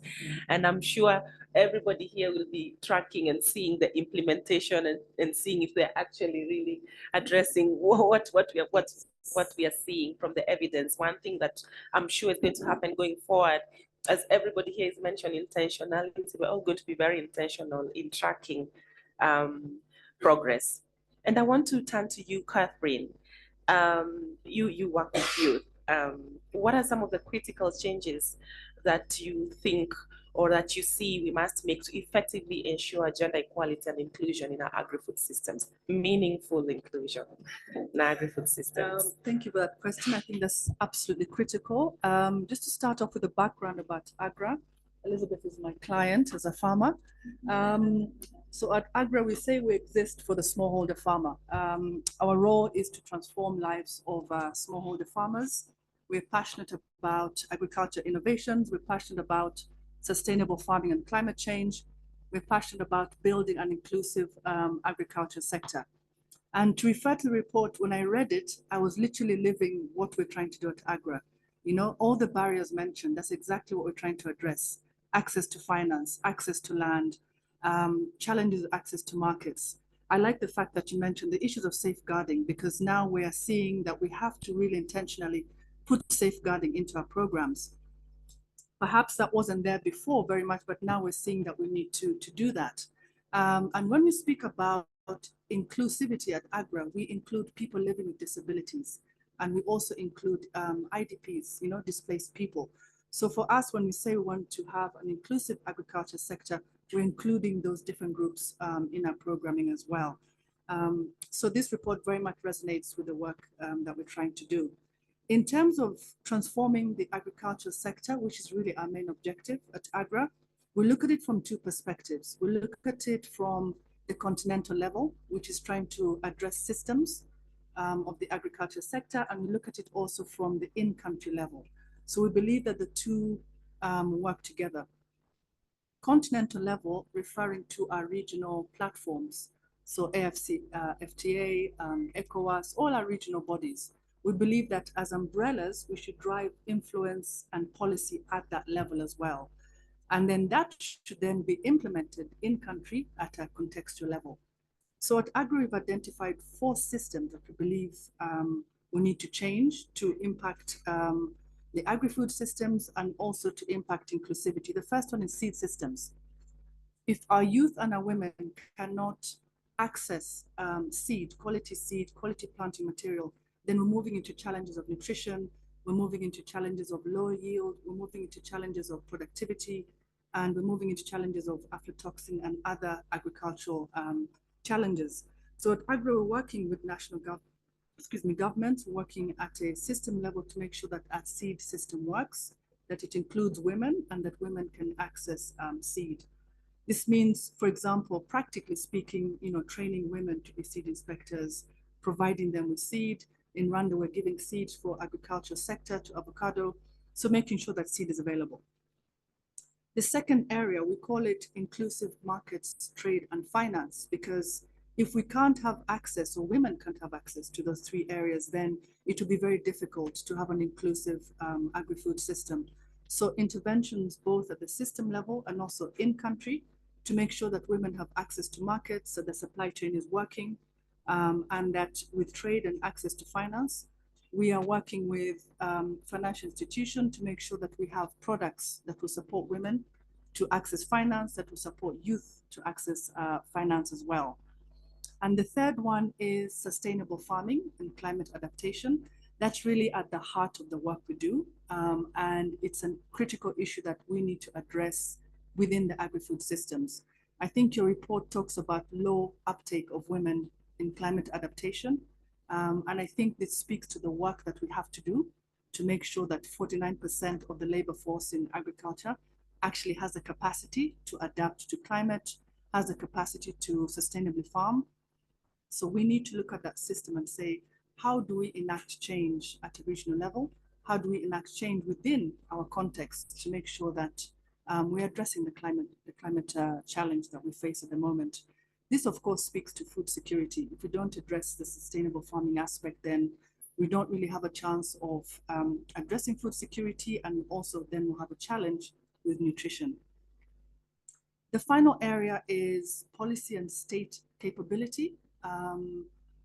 And I'm sure everybody here will be tracking and seeing the implementation and seeing if they're actually really addressing what we are seeing from the evidence. One thing that I'm sure is going to happen going forward, as everybody here is mentioning intentionality, we're all going to be very intentional in tracking progress. And I want to turn to you, Catherine. You work with youth. What are some of the critical changes that you think or that you see we must make to effectively ensure gender equality and inclusion in our agri-food systems, meaningful inclusion in agri-food systems? Thank you for that question. I think that's absolutely critical. Just to start off with a background about AGRA, Elizabeth is my client as a farmer. So at AGRA, we say we exist for the smallholder farmer. Our role is to transform lives of smallholder farmers. We're passionate about agriculture innovations. We're passionate about sustainable farming and climate change. We're passionate about building an inclusive agriculture sector. And to refer to the report, when I read it, I was literally living what we're trying to do at AGRA. All the barriers mentioned, that's exactly what we're trying to address. access to finance, access to land, challenges of access to markets. I like the fact that you mentioned the issues of safeguarding, because now we are seeing that we have to really intentionally put safeguarding into our programs. Perhaps that wasn't there before very much, but now we're seeing that we need to do that. And when we speak about inclusivity at AGRA, we include people living with disabilities, and we also include IDPs, displaced people. So for us, when we say we want to have an inclusive agriculture sector, we're including those different groups in our programming as well. So this report very much resonates with the work that we're trying to do. In terms of transforming the agricultural sector, which is really our main objective at AGRA, we look at it from two perspectives. We look at it from the continental level, which is trying to address systems of the agriculture sector, and we look at it also from the in-country level. So we believe that the two work together. Continental level, referring to our regional platforms, so AFC, FTA, ECOWAS, all our regional bodies. We believe that as umbrellas, we should drive influence and policy at that level as well. And then that should then be implemented in country at a contextual level. So at AGRA, we've identified 4 systems that we believe we need to change to impact the agri-food systems and also to impact inclusivity. The first one is seed systems. If our youth and our women cannot access quality planting material, then we're moving into challenges of nutrition, we're moving into challenges of low yield, we're moving into challenges of productivity, and we're moving into challenges of aflatoxin and other agricultural challenges. So at AGRA, we're working with national governments, working at a system level to make sure that our seed system works, that it includes women, and that women can access seed. This means, for example, practically speaking, training women to be seed inspectors, providing them with seed. In Rwanda, we're giving seeds for agriculture sector to avocado, so making sure that seed is available. The second area, we call it inclusive markets, trade, and finance, because if we can't have access, or women can't have access to those 3 areas, then it will be very difficult to have an inclusive agri-food system. So interventions both at the system level and also in country to make sure that women have access to markets, so the supply chain is working, and that with trade and access to finance, we are working with financial institutions to make sure that we have products that will support women to access finance, that will support youth to access finance as well. And the third one is sustainable farming and climate adaptation. That's really at the heart of the work we do. And it's a critical issue that we need to address within the agri-food systems. I think your report talks about low uptake of women in climate adaptation. And I think this speaks to the work that we have to do to make sure that 49% of the labor force in agriculture actually has the capacity to adapt to climate, has the capacity to sustainably farm. So we need to look at that system and say, how do we enact change at a regional level? How do we enact change within our context to make sure that we're addressing the climate challenge that we face at the moment? This, of course, speaks to food security. If we don't address the sustainable farming aspect, then we don't really have a chance of addressing food security, and also then we'll have a challenge with nutrition. The final area is policy and state capability.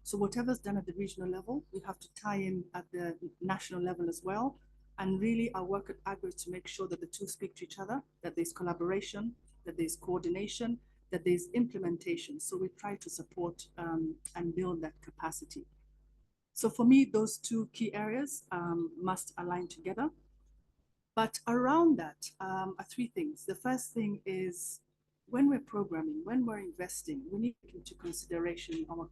So whatever's done at the regional level, we have to tie in at the national level as well. And really our work at AGRA is to make sure that the two speak to each other, that there's collaboration, that there's coordination, that there's implementation. So we try to support and build that capacity. So for me, those 2 key areas must align together. But around that are 3 things. The first thing is, when we're programming, when we're investing, we need to take into consideration our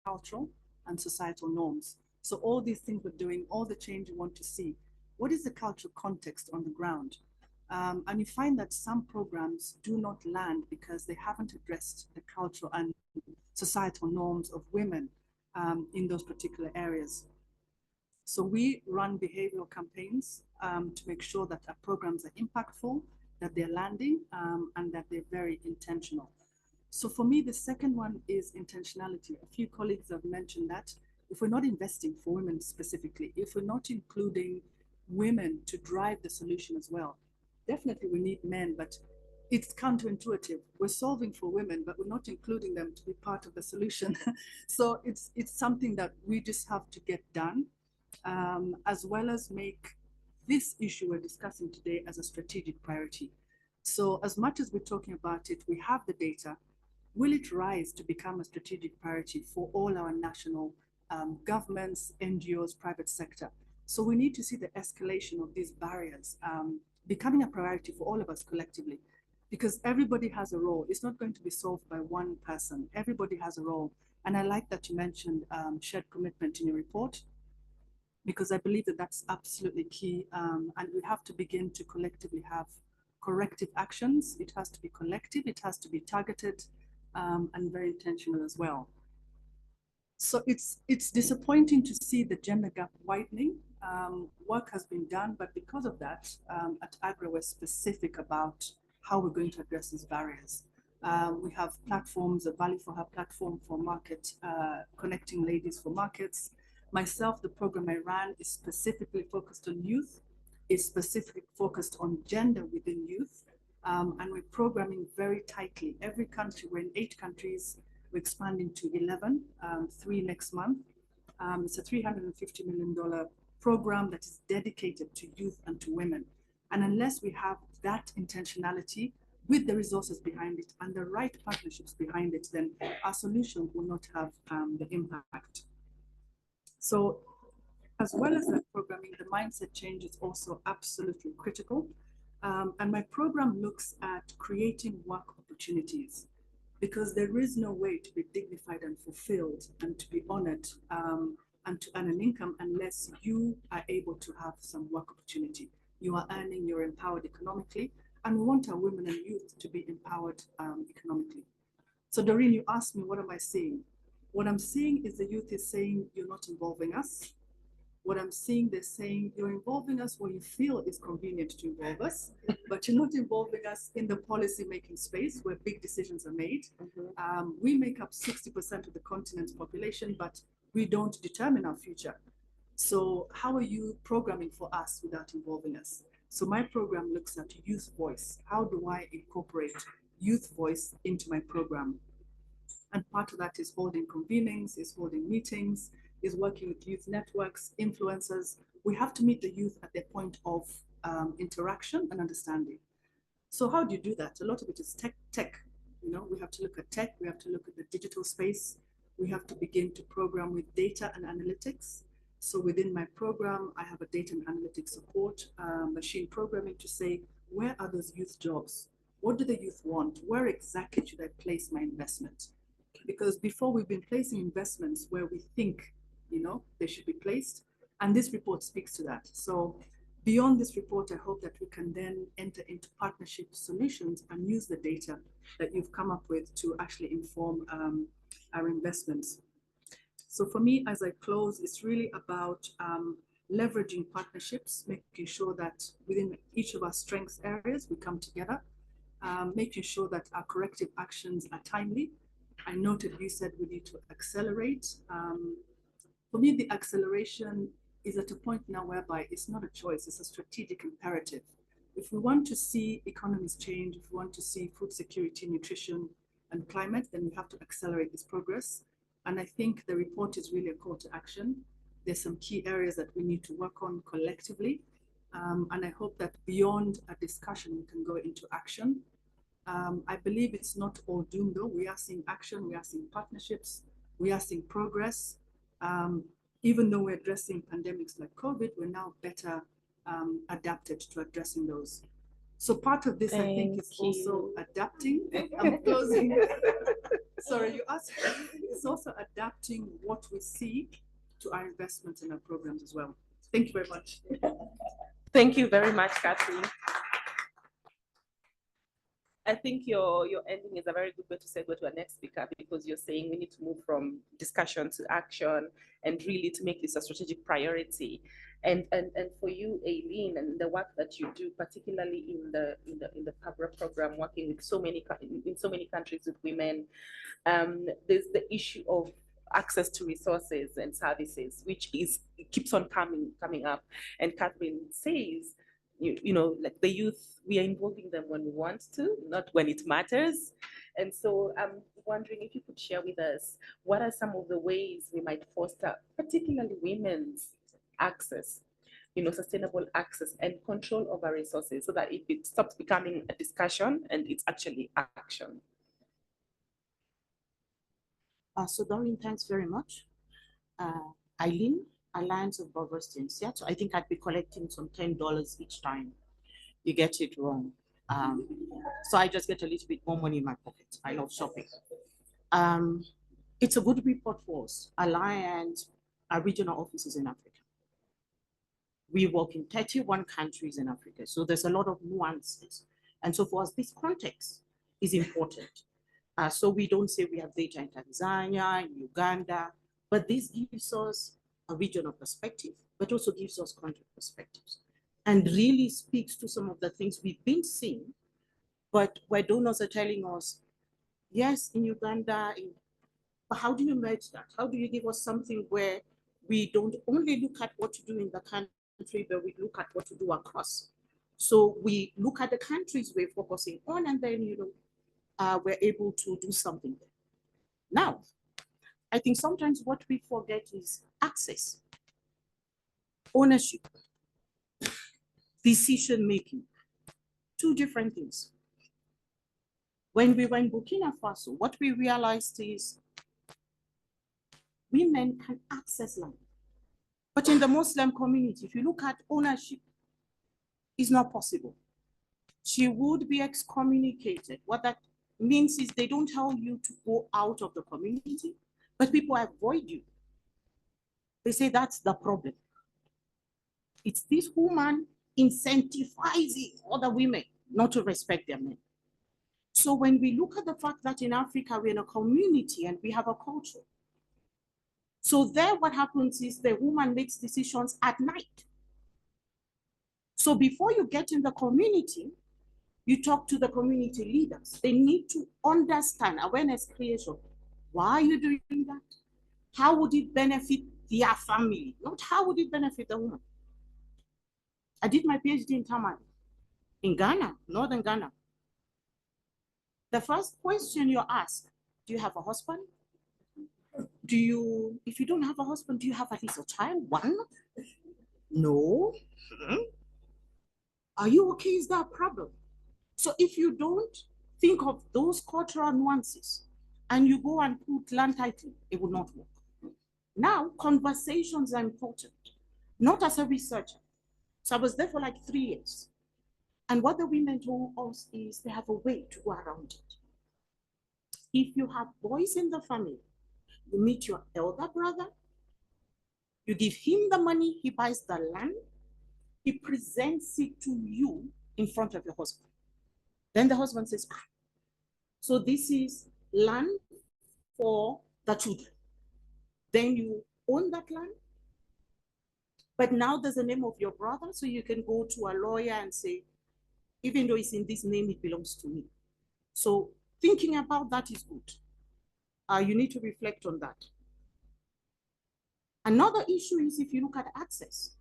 cultural and societal norms. So all these things we're doing, all the change we want to see, what is the cultural context on the ground? And you find that some programs do not land because they haven't addressed the cultural and societal norms of women in those particular areas. So we run behavioral campaigns to make sure that our programs are impactful, that they're landing, and that they're very intentional. So for me, the second one is intentionality. A few colleagues have mentioned that if we're not investing for women specifically, if we're not including women to drive the solution as well, definitely we need men, but it's counterintuitive. We're solving for women, but we're not including them to be part of the solution. So it's something that we just have to get done, as well as make this issue we're discussing today as a strategic priority. So as much as we're talking about it, we have the data. Will it rise to become a strategic priority for all our national governments, NGOs, private sector? So we need to see the escalation of these barriers becoming a priority for all of us collectively, because everybody has a role. It's not going to be solved by one person. Everybody has a role. And I like that you mentioned shared commitment in your report, because I believe that that's absolutely key. And we have to begin to collectively have corrective actions. It has to be collective, it has to be targeted, and very intentional as well. So it's disappointing to see the gender gap widening. Work has been done, but because of that, at AGRA, we're specific about how we're going to address these barriers. We have platforms, a Value for Her platform for market, connecting ladies for markets. Myself, the program I ran is specifically focused on youth, is specifically focused on gender within youth, and we're programming very tightly. Every country, we're in 8 countries, we're expanding to 11, 3 next month. It's a $350 million program that is dedicated to youth and to women. And unless we have that intentionality with the resources behind it and the right partnerships behind it, then our solution will not have the impact. So as well as that programming, the mindset change is also absolutely critical. And my program looks at creating work opportunities, because there is no way to be dignified and fulfilled and to be honored and to earn an income unless you are able to have some work opportunity. You are earning, you're empowered economically, and we want our women and youth to be empowered economically. So Doreen, you asked me, what am I seeing? What I'm seeing is the youth is saying, you're not involving us. What I'm seeing, they're saying, you're involving us where you feel is convenient to involve us, but you're not involving us in the policy-making space where big decisions are made. We make up 60% of the continent's population, but we don't determine our future. So how are you programming for us without involving us? So my program looks at youth voice. How do I incorporate youth voice into my program? And part of that is holding convenings, is holding meetings, is working with youth networks, influencers. We have to meet the youth at their point of interaction and understanding. So how do you do that? A lot of it is tech. You know, we have to look at tech, we have to look at the digital space, we have to begin to program with data and analytics. So within my program, I have a data and analytics support, machine programming to say, where are those youth jobs? What do the youth want? Where exactly should I place my investment? Because before we've been placing investments where we think, you know, they should be placed. And this report speaks to that. So beyond this report, I hope that we can then enter into partnership solutions and use the data that you've come up with to actually inform our investments. So for me, as I close, it's really about leveraging partnerships, making sure that within each of our strengths areas, we come together, making sure that our corrective actions are timely. I noted you said we need to accelerate. For me, the acceleration is at a point now whereby it's not a choice, it's a strategic imperative. If we want to see economies change, if we want to see food security, nutrition, and climate, then we have to accelerate this progress. And I think the report is really a call to action. There's some key areas that we need to work on collectively. And I hope that beyond a discussion, we can go into action. I believe it's not all doom though. We are seeing action, we are seeing partnerships, we are seeing progress. Even though we're addressing pandemics like COVID, we're now better adapted to addressing those. So part of this, I think, is also adapting. I'm closing. Sorry, you asked. It's also adapting what we see to our investments in our programs as well. Thank you very much. Thank you very much, Kathleen. I think your ending is a very good way to segue to our next speaker, because you're saying we need to move from discussion to action and really to make this a strategic priority. And for you, Aileen, and the work that you do, particularly in the PABRA program, working with in so many countries with women, there's the issue of access to resources and services, which keeps on coming up. And Catherine says, you know, like the youth, we are involving them when we want to, not when it matters. And so I'm wondering if you could share with us, what are some of the ways we might foster, particularly women's access, you know, sustainable access and control over resources, so that it stops becoming a discussion and it's actually action. So Doreen, thanks very much. Eileen, Alliance of Diversity in Seattle. I think I'd be collecting some $10 each time you get it wrong. So I just get a little bit more money in my pocket. I love shopping. It's a good report for us. Alliance, our regional offices in Africa. We work in 31 countries in Africa, so there's a lot of nuances. And so for us, this context is important. So we don't say we have data in Tanzania, in Uganda, but this gives us a regional perspective, but also gives us country perspectives, and really speaks to some of the things we've been seeing, but where donors are telling us, yes, in Uganda, but how do you merge that? How do you give us something where we don't only look at what to do in the country, but we look at what to do across? So we look at the countries we're focusing on, and then, you know, we're able to do something there. Now, I think sometimes what we forget is access, ownership, decision-making, two different things. When we were in Burkina Faso, what we realized is women can access land. But in the Muslim community, if you look at ownership, it's not possible. She would be excommunicated. What that means is they don't tell you to go out of the community, but people avoid you. They say that's the problem. It's this woman incentivizing other women not to respect their men. So when we look at the fact that in Africa, we're in a community and we have a culture. So there what happens is the woman makes decisions at night. So before you get in the community, you talk to the community leaders. They need to understand awareness creation. Why are you doing that? How would it benefit their family? Not how would it benefit the woman? I did my PhD in Tamale, in Ghana, northern Ghana. The first question you're asked, do you have a husband? If you don't have a husband, do you have at least a child? One? No. Are you okay? Is that a problem? So if you don't think of those cultural nuances and you go and put land title, it will not work. Now, conversations are important, not as a researcher. So I was there for like 3 years. And what the women told us is they have a way to go around it. If you have boys in the family, you meet your elder brother, you give him the money, he buys the land, he presents it to you in front of your husband. Then the husband says, so this is land for the children. Then you own that land. But now there's a name of your brother, so you can go to a lawyer and say, even though it's in this name, it belongs to me. So thinking about that is good. You need to reflect on that. Another issue is if you look at access.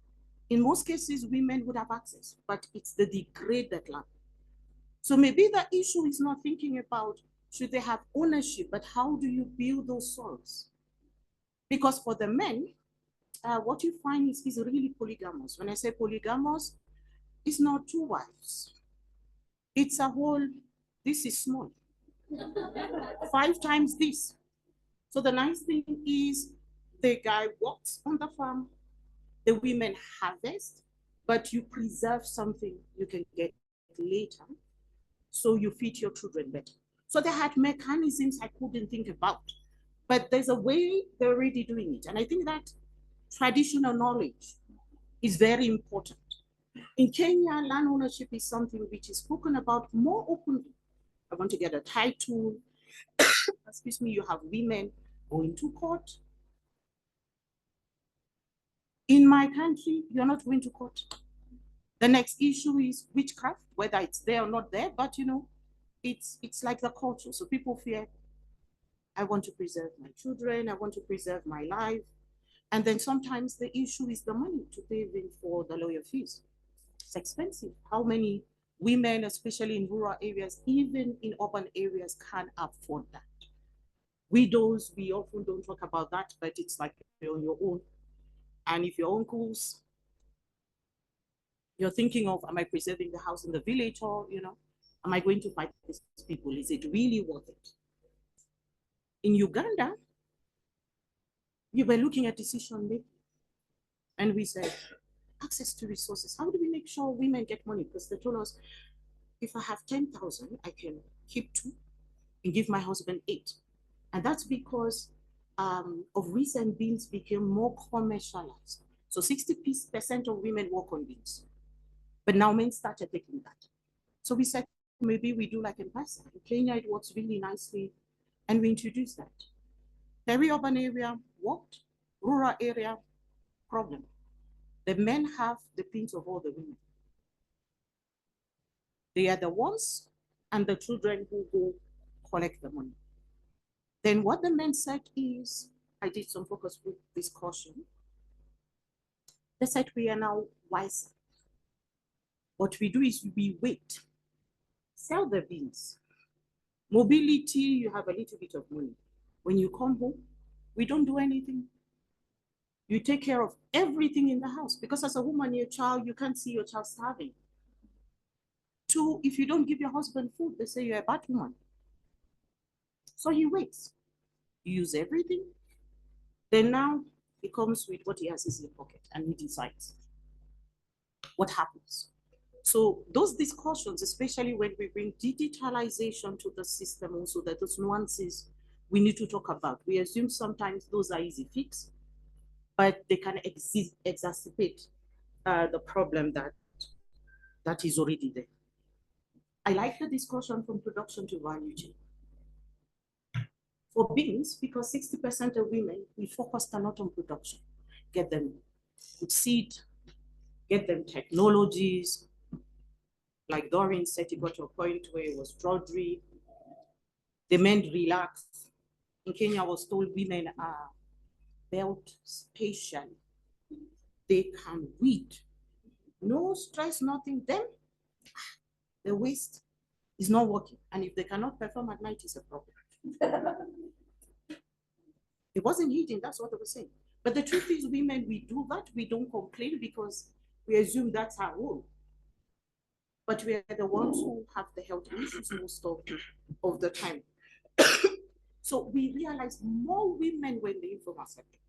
In most cases, women would have access, but it's the degraded land. So maybe the issue is not thinking about should they have ownership, but how do you build those soils? Because for the men, what you find is really polygamous. When I say polygamous, it's not 2 wives. It's a whole, this is small. 5 times this. So the nice thing is the guy works on the farm, the women harvest, but you preserve something you can get later, so you feed your children better. So they had mechanisms I couldn't think about, but there's a way they're already doing it. And I think that traditional knowledge is very important. In Kenya, land ownership is something which is spoken about more openly. I want to get a title. Excuse me, you have women going to court. In my country, you're not going to court. The next issue is witchcraft, whether it's there or not there, but you know, it's like the culture. So people fear, I want to preserve my children, I want to preserve my life. And then sometimes the issue is the money to pay them for the lawyer fees. It's expensive. How many women, especially in rural areas, even in urban areas, can afford that? Widows, we often don't talk about that, but it's like you're on your own. And if your uncles, you're thinking of, am I preserving the house in the village, or, am I going to fight these people? Is it really worth it? In Uganda, we were looking at decision making, and we said, access to resources. How do we make sure women get money? Because they told us, if I have 10,000, I can keep 2 and give my husband 8. And that's because of recent beans became more commercialized. So 60% of women work on beans. But now men started taking that. So we said, maybe we do like in Pastor. In Kenya, it works really nicely. And we introduced that. Peri-urban area worked, rural area, problem. The men have the pins of all the women. They are the ones and the children who go collect the money. Then what the men said is, I did some focus group discussion. They said we are now wiser. What we do is we wait, sell the beans. Mobility, you have a little bit of money. When you come home, we don't do anything. You take care of everything in the house, because as a woman, your child, you can't see your child starving. 2, if you don't give your husband food, they say you're a bad woman. So he waits. You use everything. Then now he comes with what he has in his pocket and he decides what happens. So those discussions, especially when we bring digitalization to the system, also that those nuances we need to talk about. We assume sometimes those are easy fix, but they can exacerbate the problem that is already there. I like the discussion from production to value chain. For beans, because 60% of women, we focused a lot on production. Get them good seed, get them technologies. Like Doreen said, it got to a point where it was drudgery. The men relaxed. In Kenya, I was told women are built spatially. They can weed. No stress, nothing. Then the waste is not working. And if they cannot perform at night, it's a problem. It wasn't eating, that's what they were saying. But the truth is, women, we do that. We don't complain because we assume that's our role. But we are the ones who have the health issues most of the time. So we realize more women were in the informal sector.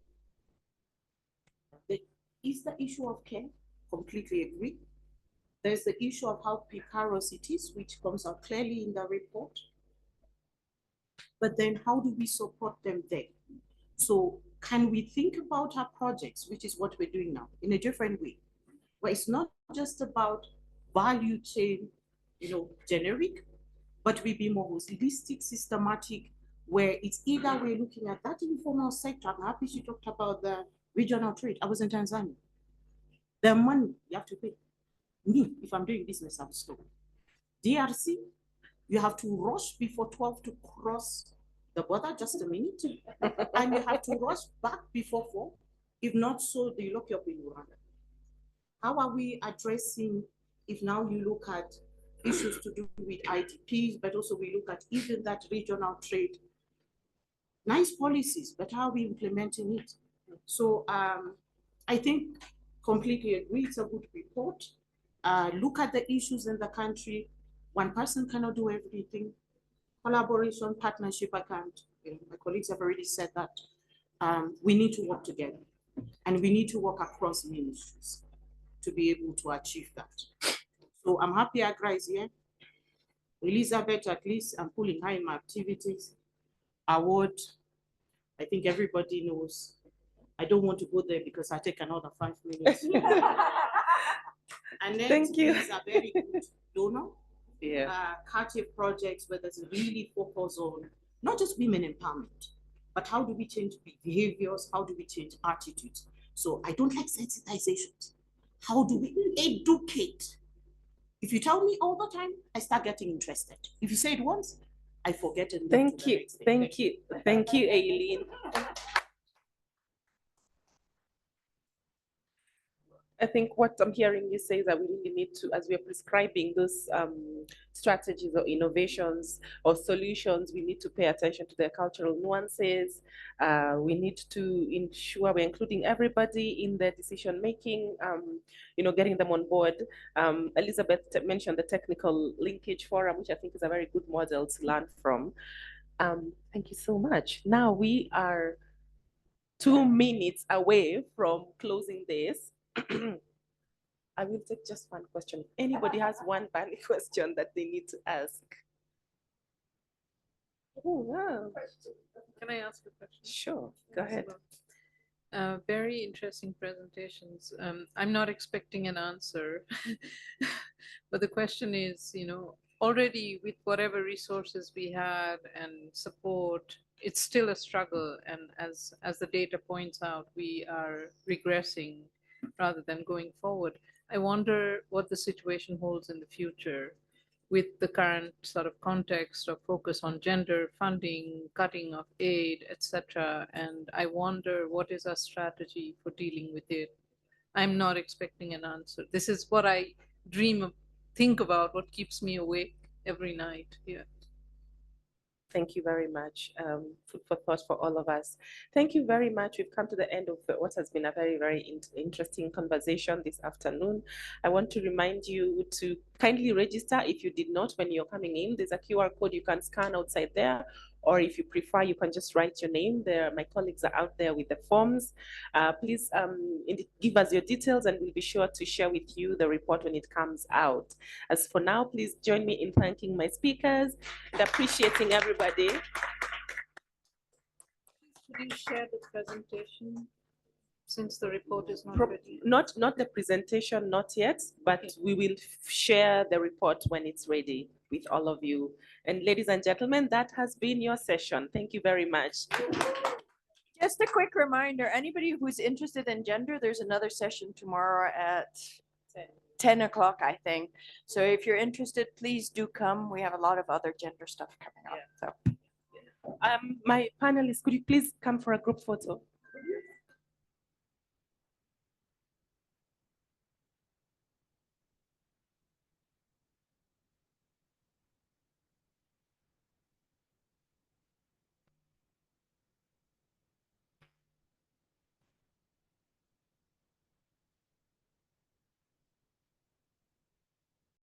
There is the issue of care, completely agree. There's the issue of how precarious it is, which comes out clearly in the report. But then how do we support them there? So can we think about our projects, which is what we're doing now, in a different way, where it's not just about value chain, generic, but we be more holistic, systematic, where it's either we're looking at that informal sector. I'm happy she talked about the regional trade. I was in Tanzania. The money you have to pay. Me, if I'm doing business, I'm slow. DRC, you have to rush before 12 to cross the border, just a minute. And you have to rush back before 4. If not so, they lock you up in Rwanda. How are we addressing, if now you look at issues to do with IDPs, but also we look at even that regional trade? Nice policies, but how are we implementing it? So I think completely agree, it's a good report. Look at the issues in the country. One person cannot do everything. Collaboration, partnership, I can't. My colleagues have already said that. We need to work together, and we need to work across ministries to be able to achieve that. So I'm happy Agra is here. Elizabeth, at least I'm pulling her in my activities. Award, I think everybody knows. I don't want to go there because I take another 5 minutes. And then Thank you. is a very good donor. Yeah. Creative projects where there's really focus on not just women empowerment, but how do we change behaviors? How do we change attitudes? So I don't like sensitizations. How do we educate? If you tell me all the time, I start getting interested. If you say it once, I forget it. Thank you. Thank you. Thank you, Aileen. I think what I'm hearing you say is that we really need to, as we are prescribing those strategies or innovations or solutions, we need to pay attention to their cultural nuances. We need to ensure we're including everybody in their decision making, getting them on board. Elizabeth mentioned the technical linkage forum, which I think is a very good model to learn from. Thank you so much. Now we are 2 minutes away from closing this. I will take just one question. Anybody has one valid question that they need to ask? Oh, wow. Can I ask a question? Sure, go ahead. Very interesting presentations. I'm not expecting an answer, but the question is, already with whatever resources we had and support, it's still a struggle. And as the data points out, we are regressing rather than going forward. I wonder what the situation holds in the future with the current sort of context of focus on gender, funding, cutting of aid, etc. And I wonder what is our strategy for dealing with it. I'm not expecting an answer. This is what I think about, what keeps me awake every night. Yeah. Thank you very much. Food for thought for all of us. Thank you very much. We've come to the end of what has been a very, very interesting conversation this afternoon. I want to remind you to kindly register if you did not when you're coming in. There's a QR code you can scan outside there, or if you prefer, you can just write your name there. My colleagues are out there with the forms. Please give us your details and we'll be sure to share with you the report when it comes out. As for now, please join me in thanking my speakers and appreciating everybody. Could you share the presentation since the report is not ready? Not the presentation, not yet, but okay. We will share the report when it's ready with all of you. And ladies and gentlemen, that has been your session. Thank you very much. Just a quick reminder, anybody who's interested in gender, there's another session tomorrow at 10 o'clock, I think. So if you're interested, please do come. We have a lot of other gender stuff coming up. So. My panelists, could you please come for a group photo?